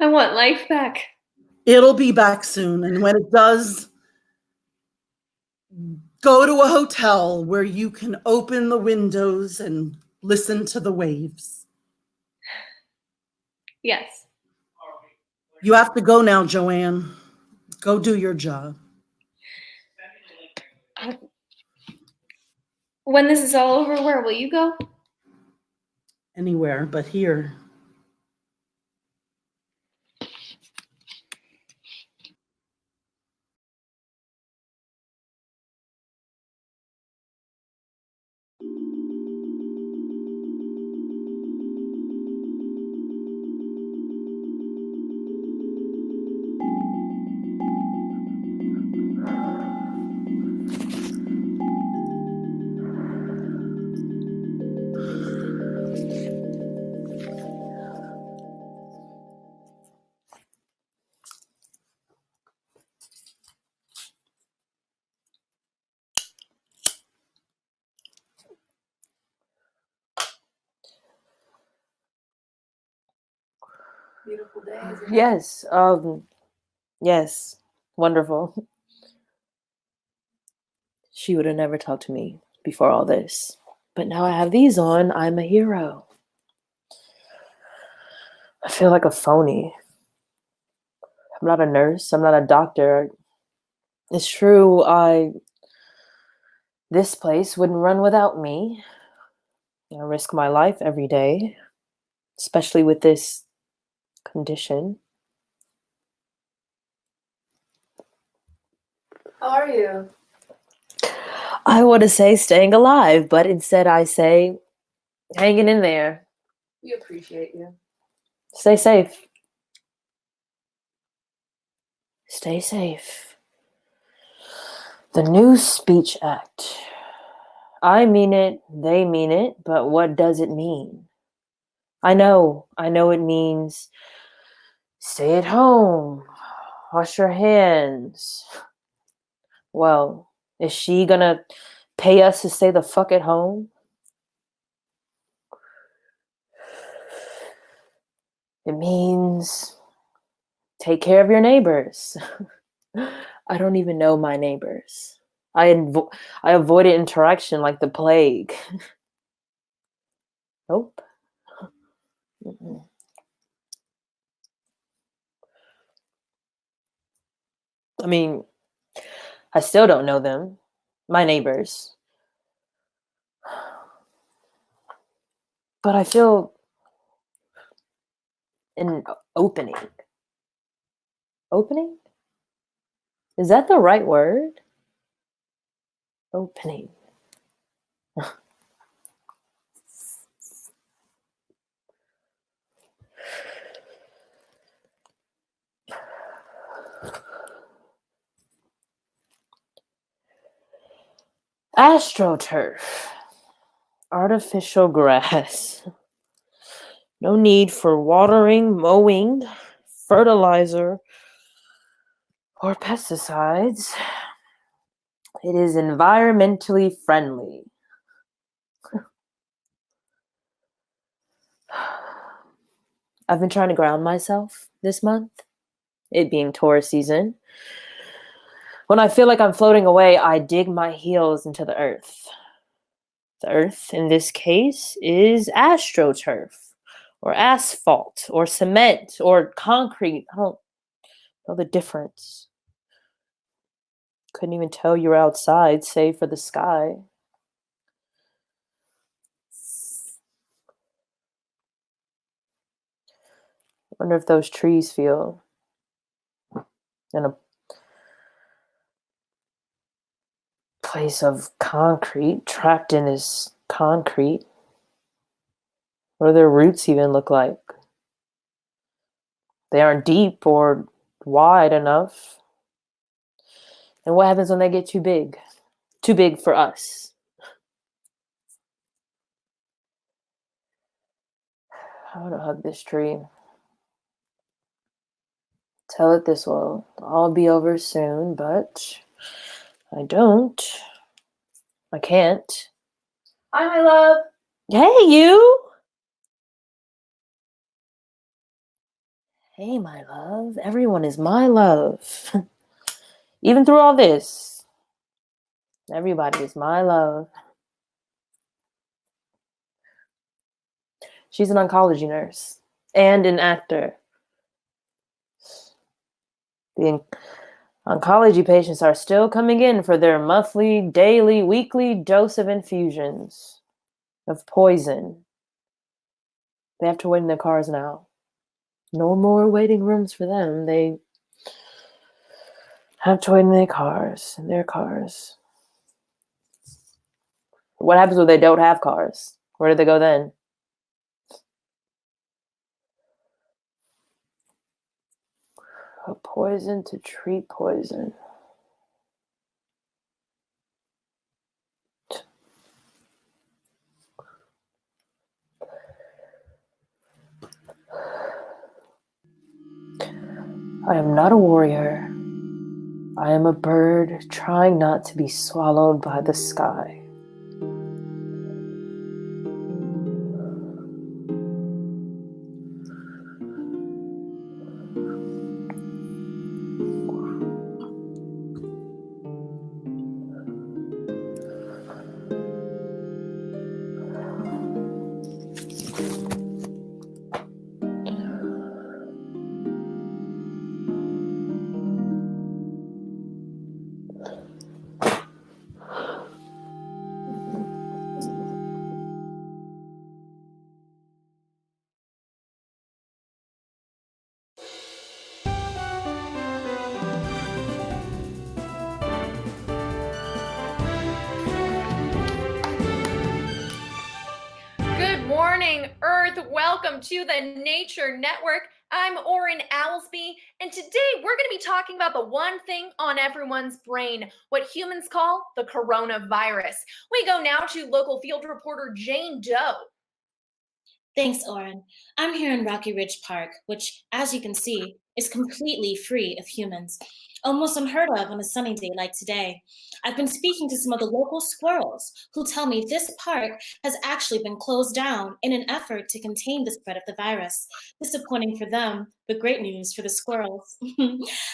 I want life back. It'll be back soon. And when it does, go to a hotel where you can open the windows and listen to the waves. Yes. You have to go now, Joanne. Go do your job. When this is all over, where will you go? Anywhere but here. Beautiful day. Yes. Yes. Wonderful. She would have never talked to me before all this. But now I have these on, I'm a hero. I feel like a phony. I'm not a nurse. I'm not a doctor. It's true, this place wouldn't run without me. I risk my life every day, especially with this condition. How are you? I want to say staying alive, but instead I say hanging in there. We appreciate you. Stay safe. Stay safe. The new Speech Act. I mean it, they mean it, but what does it mean? I know it means stay at home, wash your hands. Well, is she gonna pay us to stay the fuck at home? It means take care of your neighbors. I don't even know my neighbors. I avoided interaction like the plague. Nope. Mm-mm. I mean, I still don't know them, my neighbors. But I feel an opening. Opening? Is that the right word? Opening. AstroTurf. Artificial grass. No need for watering, mowing, fertilizer, or pesticides. It is environmentally friendly. I've been trying to ground myself this month, it being Taurus season. When I feel like I'm floating away, I dig my heels into the earth. The earth, in this case, is astroturf, or asphalt, or cement, or concrete. I don't know the difference. Couldn't even tell you were outside, save for the sky. I wonder if those trees feel in a place of concrete, trapped in this concrete. What do their roots even look like? They aren't deep or wide enough. And what happens when they get too big? Too big for us. I want to hug this tree. Tell it this will all be over soon, but I don't. I can't. Hi, my love. Hey, you! Hey, my love. Everyone is my love. Even through all this, everybody is my love. She's an oncology nurse and an actor. The oncology patients are still coming in for their monthly, daily, weekly dose of infusions of poison. They have to wait in their cars now. No more waiting rooms for them. They have to wait in their cars. What happens when they don't have cars? Where do they go then? A poison to treat poison. I am not a warrior. I am a bird trying not to be swallowed by the sky. Good morning, Earth. Welcome to the Nature Network. I'm Oren Owlsby, and today we're going to be talking about the one thing on everyone's brain, what humans call the coronavirus. We go now to local field reporter Jane Doe. Thanks, Oren. I'm here in Rocky Ridge Park, which, as you can see, is completely free of humans. Almost unheard of on a sunny day like today. I've been speaking to some of the local squirrels who tell me this park has actually been closed down in an effort to contain the spread of the virus. Disappointing for them, but great news for the squirrels.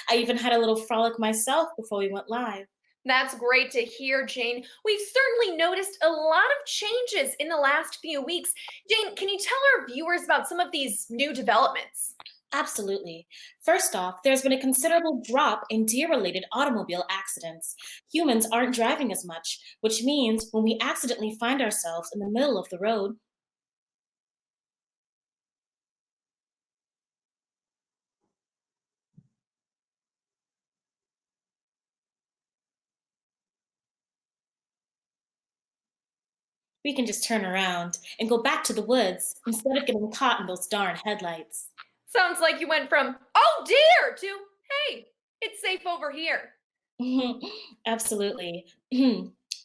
I even had a little frolic myself before we went live. That's great to hear, Jane. We've certainly noticed a lot of changes in the last few weeks. Jane, can you tell our viewers about some of these new developments? Absolutely. First off, there's been a considerable drop in deer-related automobile accidents. Humans aren't driving as much, which means when we accidentally find ourselves in the middle of the road, we can just turn around and go back to the woods instead of getting caught in those darn headlights. Sounds like you went from, oh dear, to, hey, it's safe over here. Absolutely.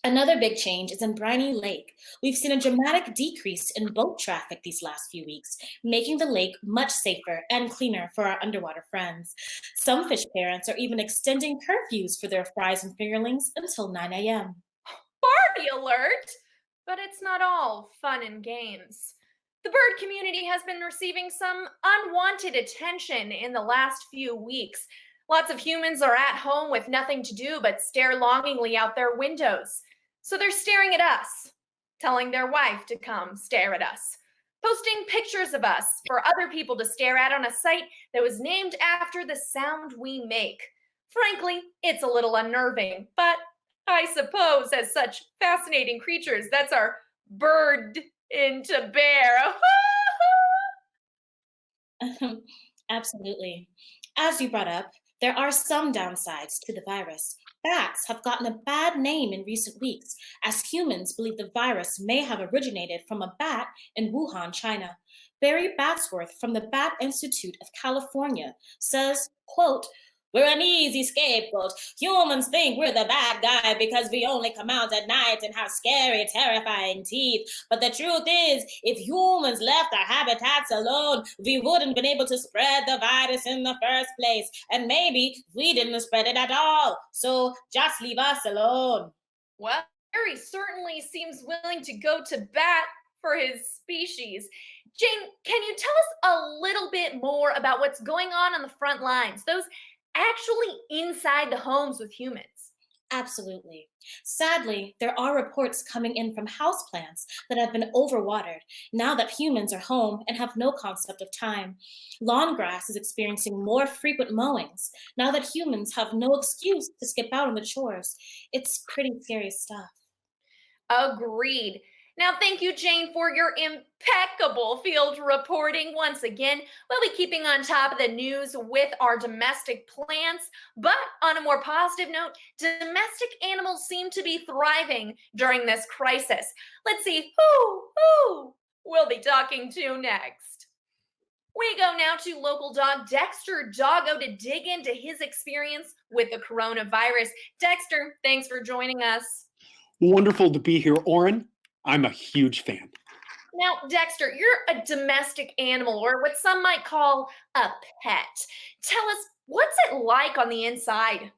Another big change is in Briny Lake. We've seen a dramatic decrease in boat traffic these last few weeks, making the lake much safer and cleaner for our underwater friends. Some fish parents are even extending curfews for their fries and fingerlings until 9 a.m. Party alert! But it's not all fun and games. The bird community has been receiving some unwanted attention in the last few weeks. Lots of humans are at home with nothing to do but stare longingly out their windows. So they're staring at us, telling their wife to come stare at us, posting pictures of us for other people to stare at on a site that was named after the sound we make. Frankly, it's a little unnerving, but I suppose as such fascinating creatures, that's our bird into bear. Absolutely. As you brought up, there are some downsides to the virus. Bats have gotten a bad name in recent weeks, as humans believe the virus may have originated from a bat in Wuhan, China. Barry Batsworth from the Bat Institute of California says, quote, "We're an easy scapegoat. Humans think we're the bad guy because we only come out at night and have scary, terrifying teeth. But the truth is, if humans left our habitats alone, we wouldn't been able to spread the virus in the first place. And maybe we didn't spread it at all. So just leave us alone." Well, Barry certainly seems willing to go to bat for his species. Jane, can you tell us a little bit more about what's going on the front lines? Those actually inside the homes with humans. Absolutely. Sadly, there are reports coming in from houseplants that have been overwatered now that humans are home and have no concept of time. Lawn grass is experiencing more frequent mowings now that humans have no excuse to skip out on the chores. It's pretty scary stuff. Agreed. Now, thank you, Jane, for your impeccable field reporting. Once again, we'll be keeping on top of the news with our domestic plants. But on a more positive note, domestic animals seem to be thriving during this crisis. Let's see who we'll be talking to next. We go now to local dog Dexter Doggo to dig into his experience with the coronavirus. Dexter, thanks for joining us. Wonderful to be here, Oren. I'm a huge fan. Now, Dexter, you're a domestic animal, or what some might call a pet. Tell us, what's it like on the inside?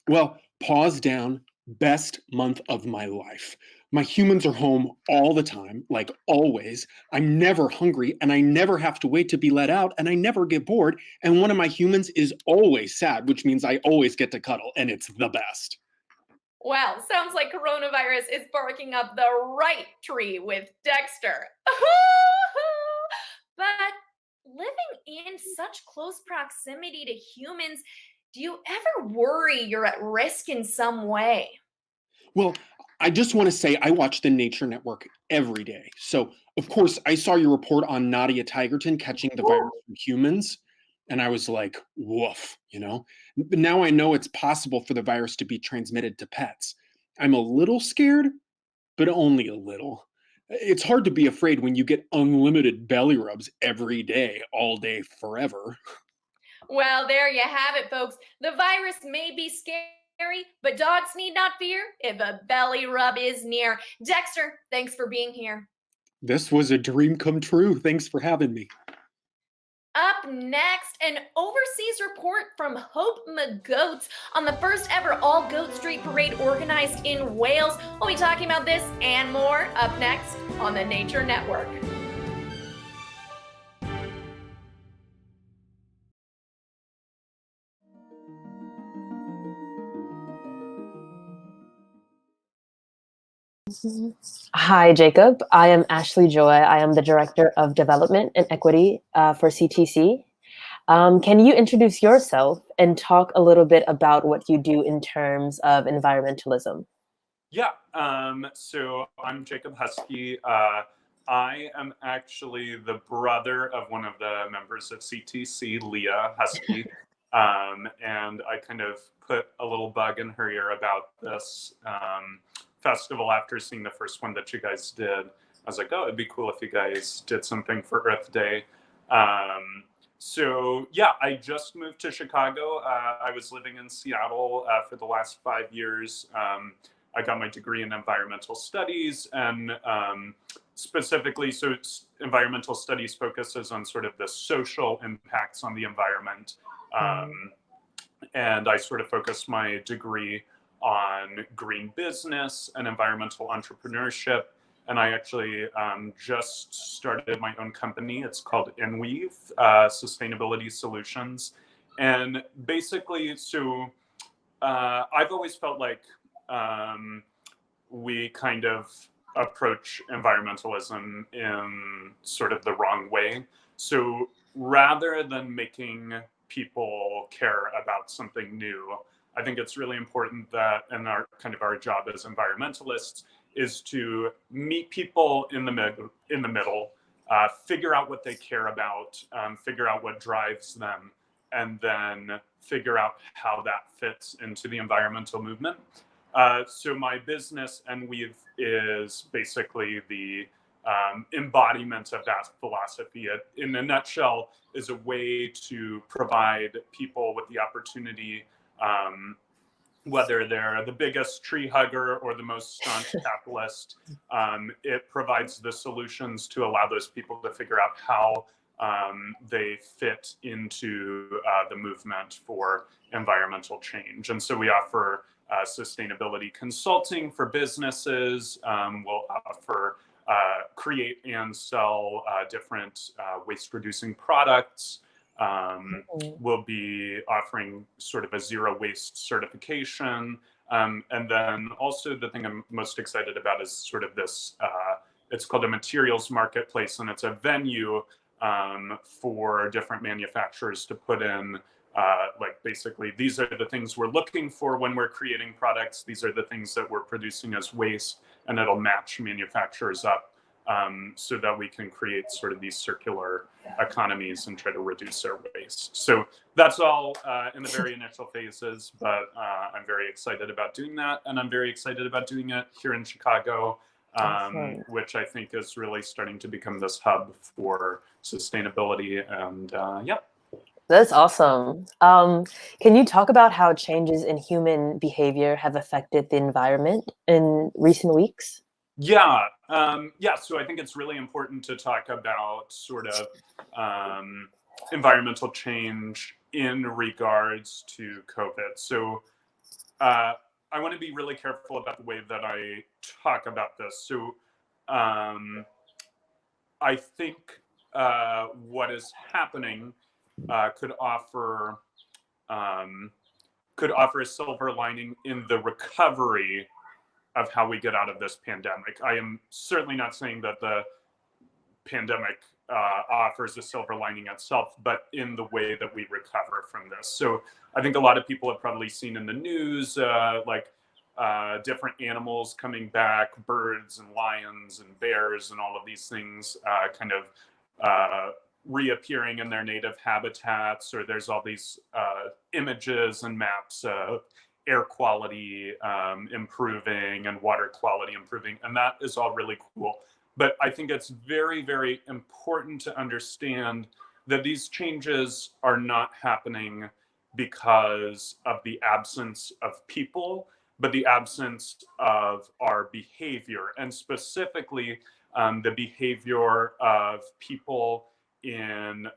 Well, paws down, best month of my life. My humans are home all the time, like always. I'm never hungry, and I never have to wait to be let out, and I never get bored. And one of my humans is always sad, which means I always get to cuddle, and it's the best. Well, sounds like coronavirus is barking up the right tree with Dexter. But living in such close proximity to humans, do you ever worry you're at risk in some way? Well, I just want to say I watch the Nature Network every day. So, of course, I saw your report on Nadia Tigerton catching the virus from humans. And I was like, woof, you know? But now I know it's possible for the virus to be transmitted to pets. I'm a little scared, but only a little. It's hard to be afraid when you get unlimited belly rubs every day, all day, forever. Well, there you have it, folks. The virus may be scary, but dogs need not fear if a belly rub is near. Dexter, thanks for being here. This was a dream come true. Thanks for having me. Up next, an overseas report from Hope McGoats on the first ever All Goat Street Parade organized in Wales. We'll be talking about this and more up next on the Nature Network. Hi, Jacob. I am Ashley Joy. I am the Director of Development and Equity for CTC. Can you introduce yourself and talk a little bit about what you do in terms of environmentalism? Yeah, so I'm Jacob Huskey. I am actually the brother of one of the members of CTC, Leah Huskey. And I kind of put a little bug in her ear about this festival after seeing the first one that you guys did. I was like, oh, it'd be cool if you guys did something for Earth Day. So yeah, I just moved to Chicago. I was living in Seattle for the last 5 years. I got my degree in environmental studies, and specifically, so environmental studies focuses on sort of the social impacts on the environment. And I sort of focused my degree on green business and environmental entrepreneurship. And I actually just started my own company. It's called InWeave, Sustainability Solutions. And basically, so I've always felt like we kind of approach environmentalism in sort of the wrong way. So rather than making people care about something new, I think it's really important that, and our job as environmentalists is to meet people in the middle, figure out what they care about, figure out what drives them, and then figure out how that fits into the environmental movement. So my business, McWilliams-Woods, is basically the embodiment of that philosophy. It, in a nutshell, is a way to provide people with the opportunity, whether they're the biggest tree hugger or the most staunch capitalist, it provides the solutions to allow those people to figure out how they fit into the movement for environmental change. And so we offer sustainability consulting for businesses. We'll offer create and sell different waste-reducing products. We'll be offering sort of a zero waste certification. And then also the thing I'm most excited about is sort of this, it's called a materials marketplace, and it's a venue for different manufacturers to put in, like basically, these are the things we're looking for when we're creating products. These are the things that we're producing as waste, and it'll match manufacturers up so that we can create sort of these circular economies and try to reduce our waste. So that's all in the very initial phases, but I'm very excited about doing that. And I'm very excited about doing it here in Chicago, which I think is really starting to become this hub for sustainability. And yeah. That's awesome. Can you talk about how changes in human behavior have affected the environment in recent weeks? Yeah. So I think it's really important to talk about sort of environmental change in regards to COVID. So I want to be really careful about the way that I talk about this. So I think what is happening could offer a silver lining in the recovery of how we get out of this pandemic. I am certainly not saying that the pandemic offers a silver lining itself, but in the way that we recover from this. So I think a lot of people have probably seen in the news, different animals coming back, birds and lions and bears and all of these things kind of reappearing in their native habitats, or there's all these images and maps of air quality improving and water quality improving, and that is all really cool. But I think it's very, very important to understand that these changes are not happening because of the absence of people, but the absence of our behavior, and specifically the behavior of people in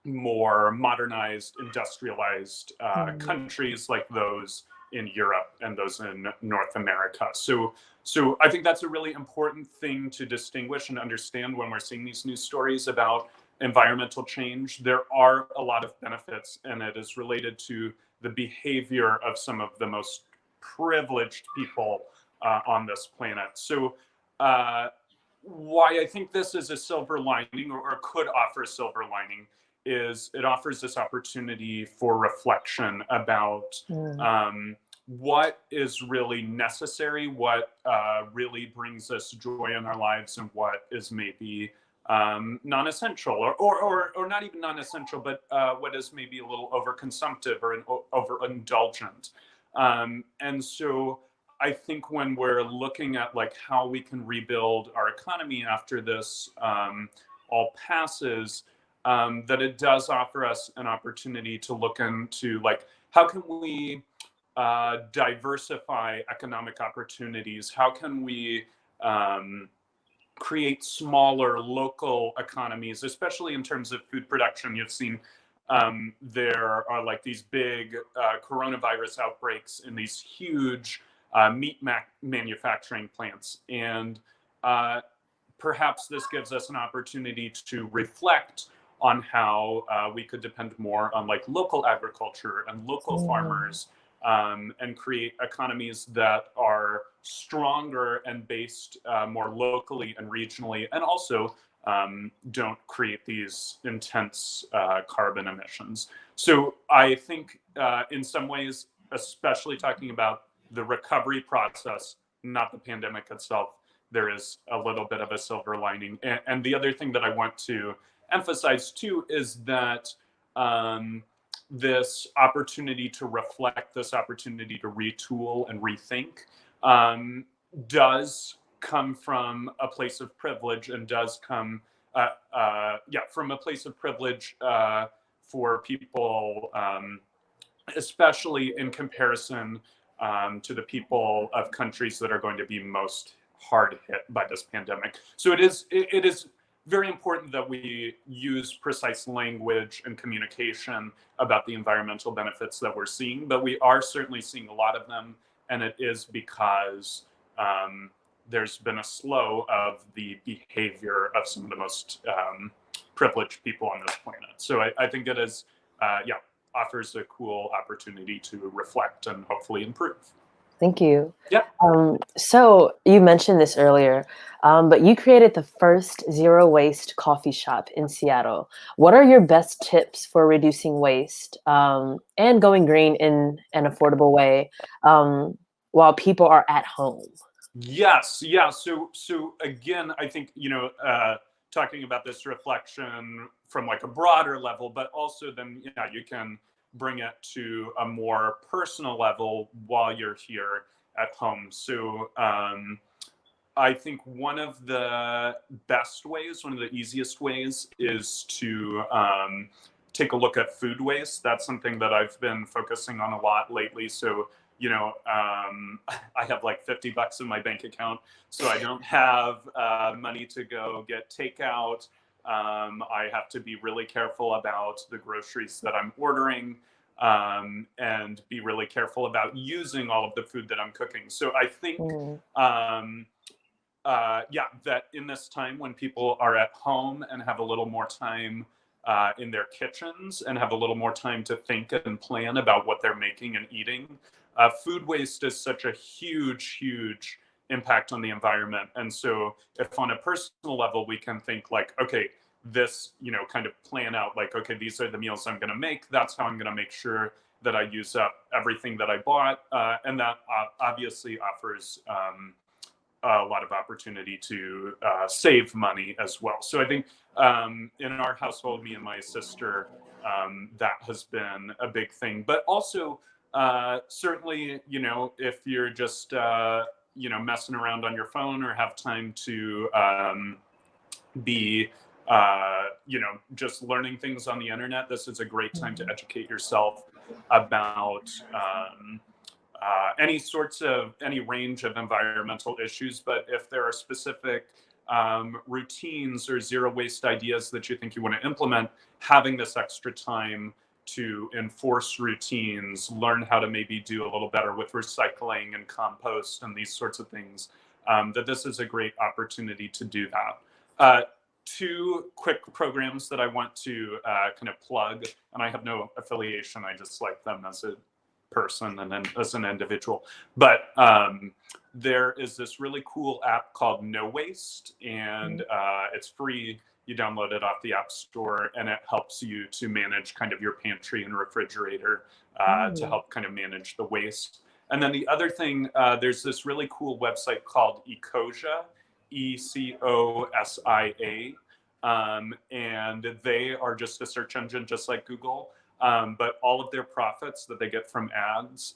more modernized, industrialized countries like those in Europe and those in North America. So I think that's a really important thing to distinguish and understand when we're seeing these news stories about environmental change. There are a lot of benefits, and it is related to the behavior of some of the most privileged people on this planet. So why I think this is a silver lining, or could offer a silver lining, is it offers this opportunity for reflection about what is really necessary, what really brings us joy in our lives, and what is maybe non-essential, or not even non-essential, but what is maybe a little overconsumptive or overindulgent. And so I think when we're looking at like how we can rebuild our economy after this all passes, that it does offer us an opportunity to look into like, how can we diversify economic opportunities? How can we create smaller local economies, especially in terms of food production? You've seen there are like these big coronavirus outbreaks in these huge meat manufacturing plants. And perhaps this gives us an opportunity to reflect on how we could depend more on like local agriculture and local farmers, and create economies that are stronger and based more locally and regionally, and also don't create these intense carbon emissions. So I think in some ways, especially talking about the recovery process, not the pandemic itself, there is a little bit of a silver lining. And the other thing that I want to emphasize too is that this opportunity to reflect, this opportunity to retool and rethink does come from a place of privilege, and does come from a place of privilege for people, especially in comparison to the people of countries that are going to be most hard hit by this pandemic. So it is very important that we use precise language and communication about the environmental benefits that we're seeing, but we are certainly seeing a lot of them, and it is because there's been a slow of the behavior of some of the most privileged people on this planet. So I think it is, offers a cool opportunity to reflect and hopefully improve. Thank you. Yeah. So you mentioned this earlier, but you created the first zero waste coffee shop in Seattle. What are your best tips for reducing waste and going green in an affordable way while people are at home? Yes. Yeah. So again, I think, talking about this reflection from like a broader level, but also then, you can bring it to a more personal level while you're here at home. So I think one of the best ways, one of the easiest ways, is to take a look at food waste. That's something that I've been focusing on a lot lately. So I have like $50 in my bank account, so I don't have money to go get takeout. I have to be really careful about the groceries that I'm ordering, and be really careful about using all of the food that I'm cooking. So I think, that in this time when people are at home and have a little more time in their kitchens and have a little more time to think and plan about what they're making and eating, food waste is such a huge impact on the environment. And so if on a personal level, we can think like, okay, this, kind of plan out like, okay, these are the meals I'm going to make. That's how I'm going to make sure that I use up everything that I bought. And that obviously offers a lot of opportunity to save money as well. So I think in our household, me and my sister, that has been a big thing. But also, certainly, if you're just, messing around on your phone or have time to be, just learning things on the internet, this is a great time to educate yourself about any range of environmental issues. But if there are specific routines or zero waste ideas that you think you want to implement, having this extra time to enforce routines, learn how to maybe do a little better with recycling and compost and these sorts of things, that this is a great opportunity to do that. Two quick programs that I want to kind of plug, and I have no affiliation, I just like them as a person and then as an individual. But there is this really cool app called No Waste, and it's free. You download it off the App Store, and it helps you to manage kind of your pantry and refrigerator to help kind of manage the waste. And then the other thing, there's this really cool website called Ecosia, ECOSIA, and they are just a search engine just like Google, but all of their profits that they get from ads,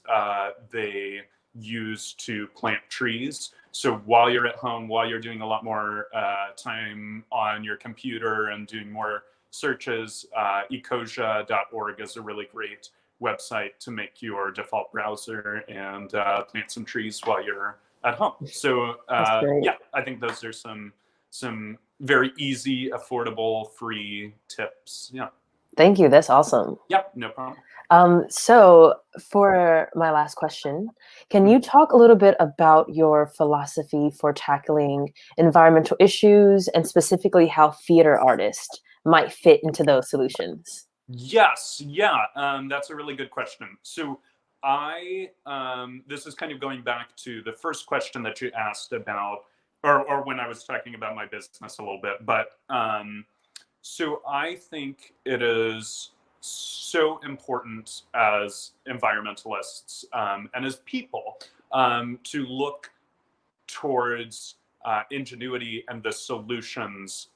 they use to plant trees. So while you're at home, while you're doing a lot more time on your computer and doing more searches, ecosia.org is a really great website to make your default browser and plant some trees while you're at home. So yeah, I think those are some very easy, affordable, free tips. Yeah. Thank you. That's awesome. Yep, no problem. So for my last question, can you talk a little bit about your philosophy for tackling environmental issues and specifically how theater artists might fit into those solutions? Yes, yeah, that's a really good question. So this is kind of going back to the first question that you asked about, or when I was talking about my business a little bit, but so I think it is so important as environmentalists and as people to look towards ingenuity and the solutions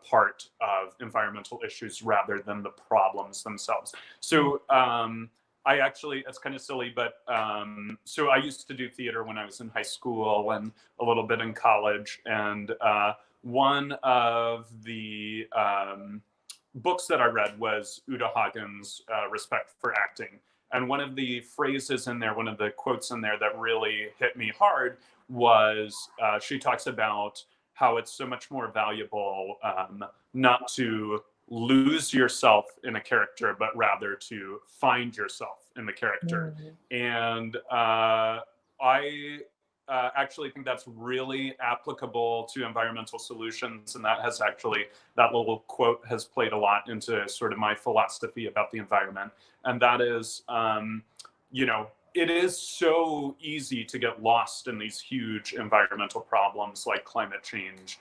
part of environmental issues rather than the problems themselves. So I actually, it's kind of silly, but so I used to do theater when I was in high school and a little bit in college. And one of the books that I read was Uta Hagen's Respect for Acting. And one of the phrases in there, one of the quotes in there that really hit me hard was she talks about how it's so much more valuable not to lose yourself in a character, but rather to find yourself in the character. And I actually think that's really applicable to environmental solutions. And that little quote has played a lot into sort of my philosophy about the environment. And that is, it is so easy to get lost in these huge environmental problems like climate change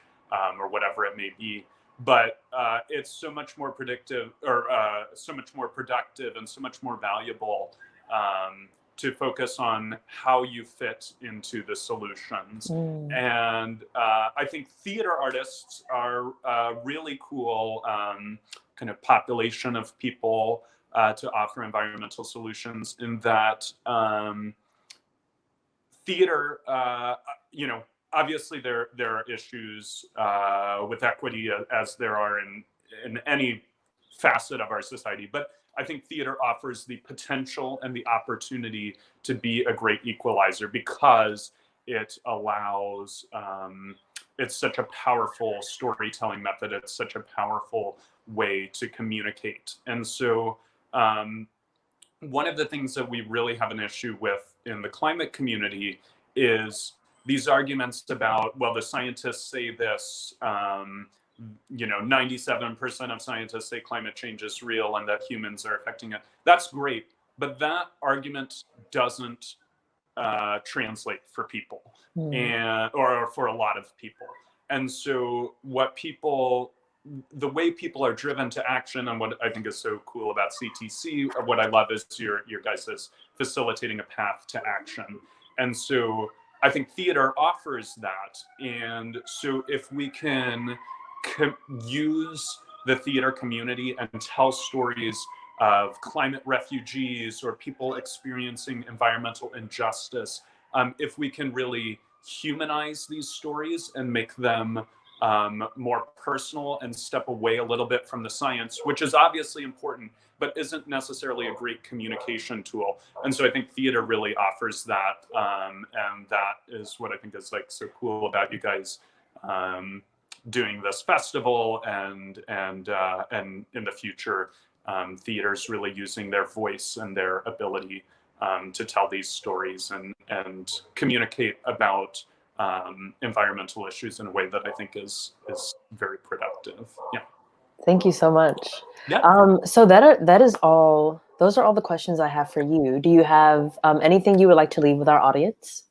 or whatever it may be. But it's so much more predictive or so much more productive and so much more valuable to focus on how you fit into the solutions. And I think theater artists are a really cool kind of population of people to offer environmental solutions in that theater, obviously there are issues with equity as there are in any facet of our society, but I think theater offers the potential and the opportunity to be a great equalizer because it allows, it's such a powerful storytelling method. It's such a powerful way to communicate. And so one of the things that we really have an issue with in the climate community is these arguments about, well, the scientists say this, 97% of scientists say climate change is real and that humans are affecting it. That's great, but that argument doesn't translate for people or for a lot of people. And so the way people are driven to action, and what I think is so cool about CTC, or what I love is your guys is facilitating a path to action. And so I think theater offers that. And so if we can use the theater community and tell stories of climate refugees or people experiencing environmental injustice, if we can really humanize these stories and make them more personal and step away a little bit from the science, which is obviously important, but isn't necessarily a great communication tool. And so I think theater really offers that. And that is what I think is like so cool about you guys doing this festival and in the future, theaters really using their voice and their ability to tell these stories and communicate about environmental issues in a way that I think is very productive. Yeah. Thank you so much. Yeah. So those are all the questions I have for you. Do you have anything you would like to leave with our audience?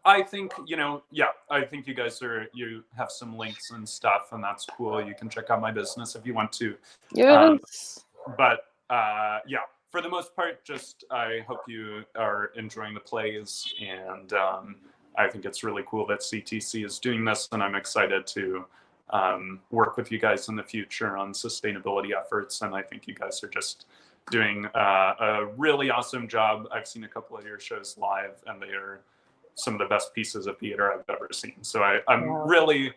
I think, I think you have some links and stuff, and that's cool. You can check out my business if you want to. Yes. For the most part, I hope you are enjoying the plays, and I think it's really cool that CTC is doing this, and I'm excited to work with you guys in the future on sustainability efforts. And I think you guys are just doing a really awesome job. I've seen a couple of your shows live, and they are some of the best pieces of theater I've ever seen. So I'm really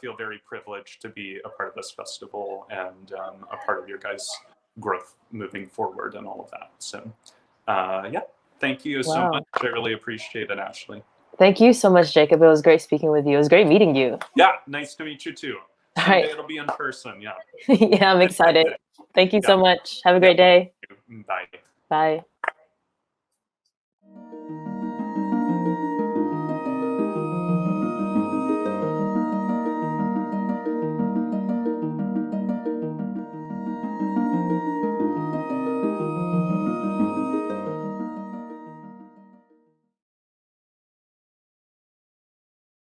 feel very privileged to be a part of this festival and a part of your guys' growth moving forward and all of that. So yeah, thank you so Wow. much. I really appreciate it, Ashley. Thank you so much, Jacob. It was great speaking with you. It was great meeting you. Yeah, nice to meet you too. All Someday right. it'll be in person. Yeah. Yeah, I'm excited. Thank you so much. Have a great day. Bye. Bye.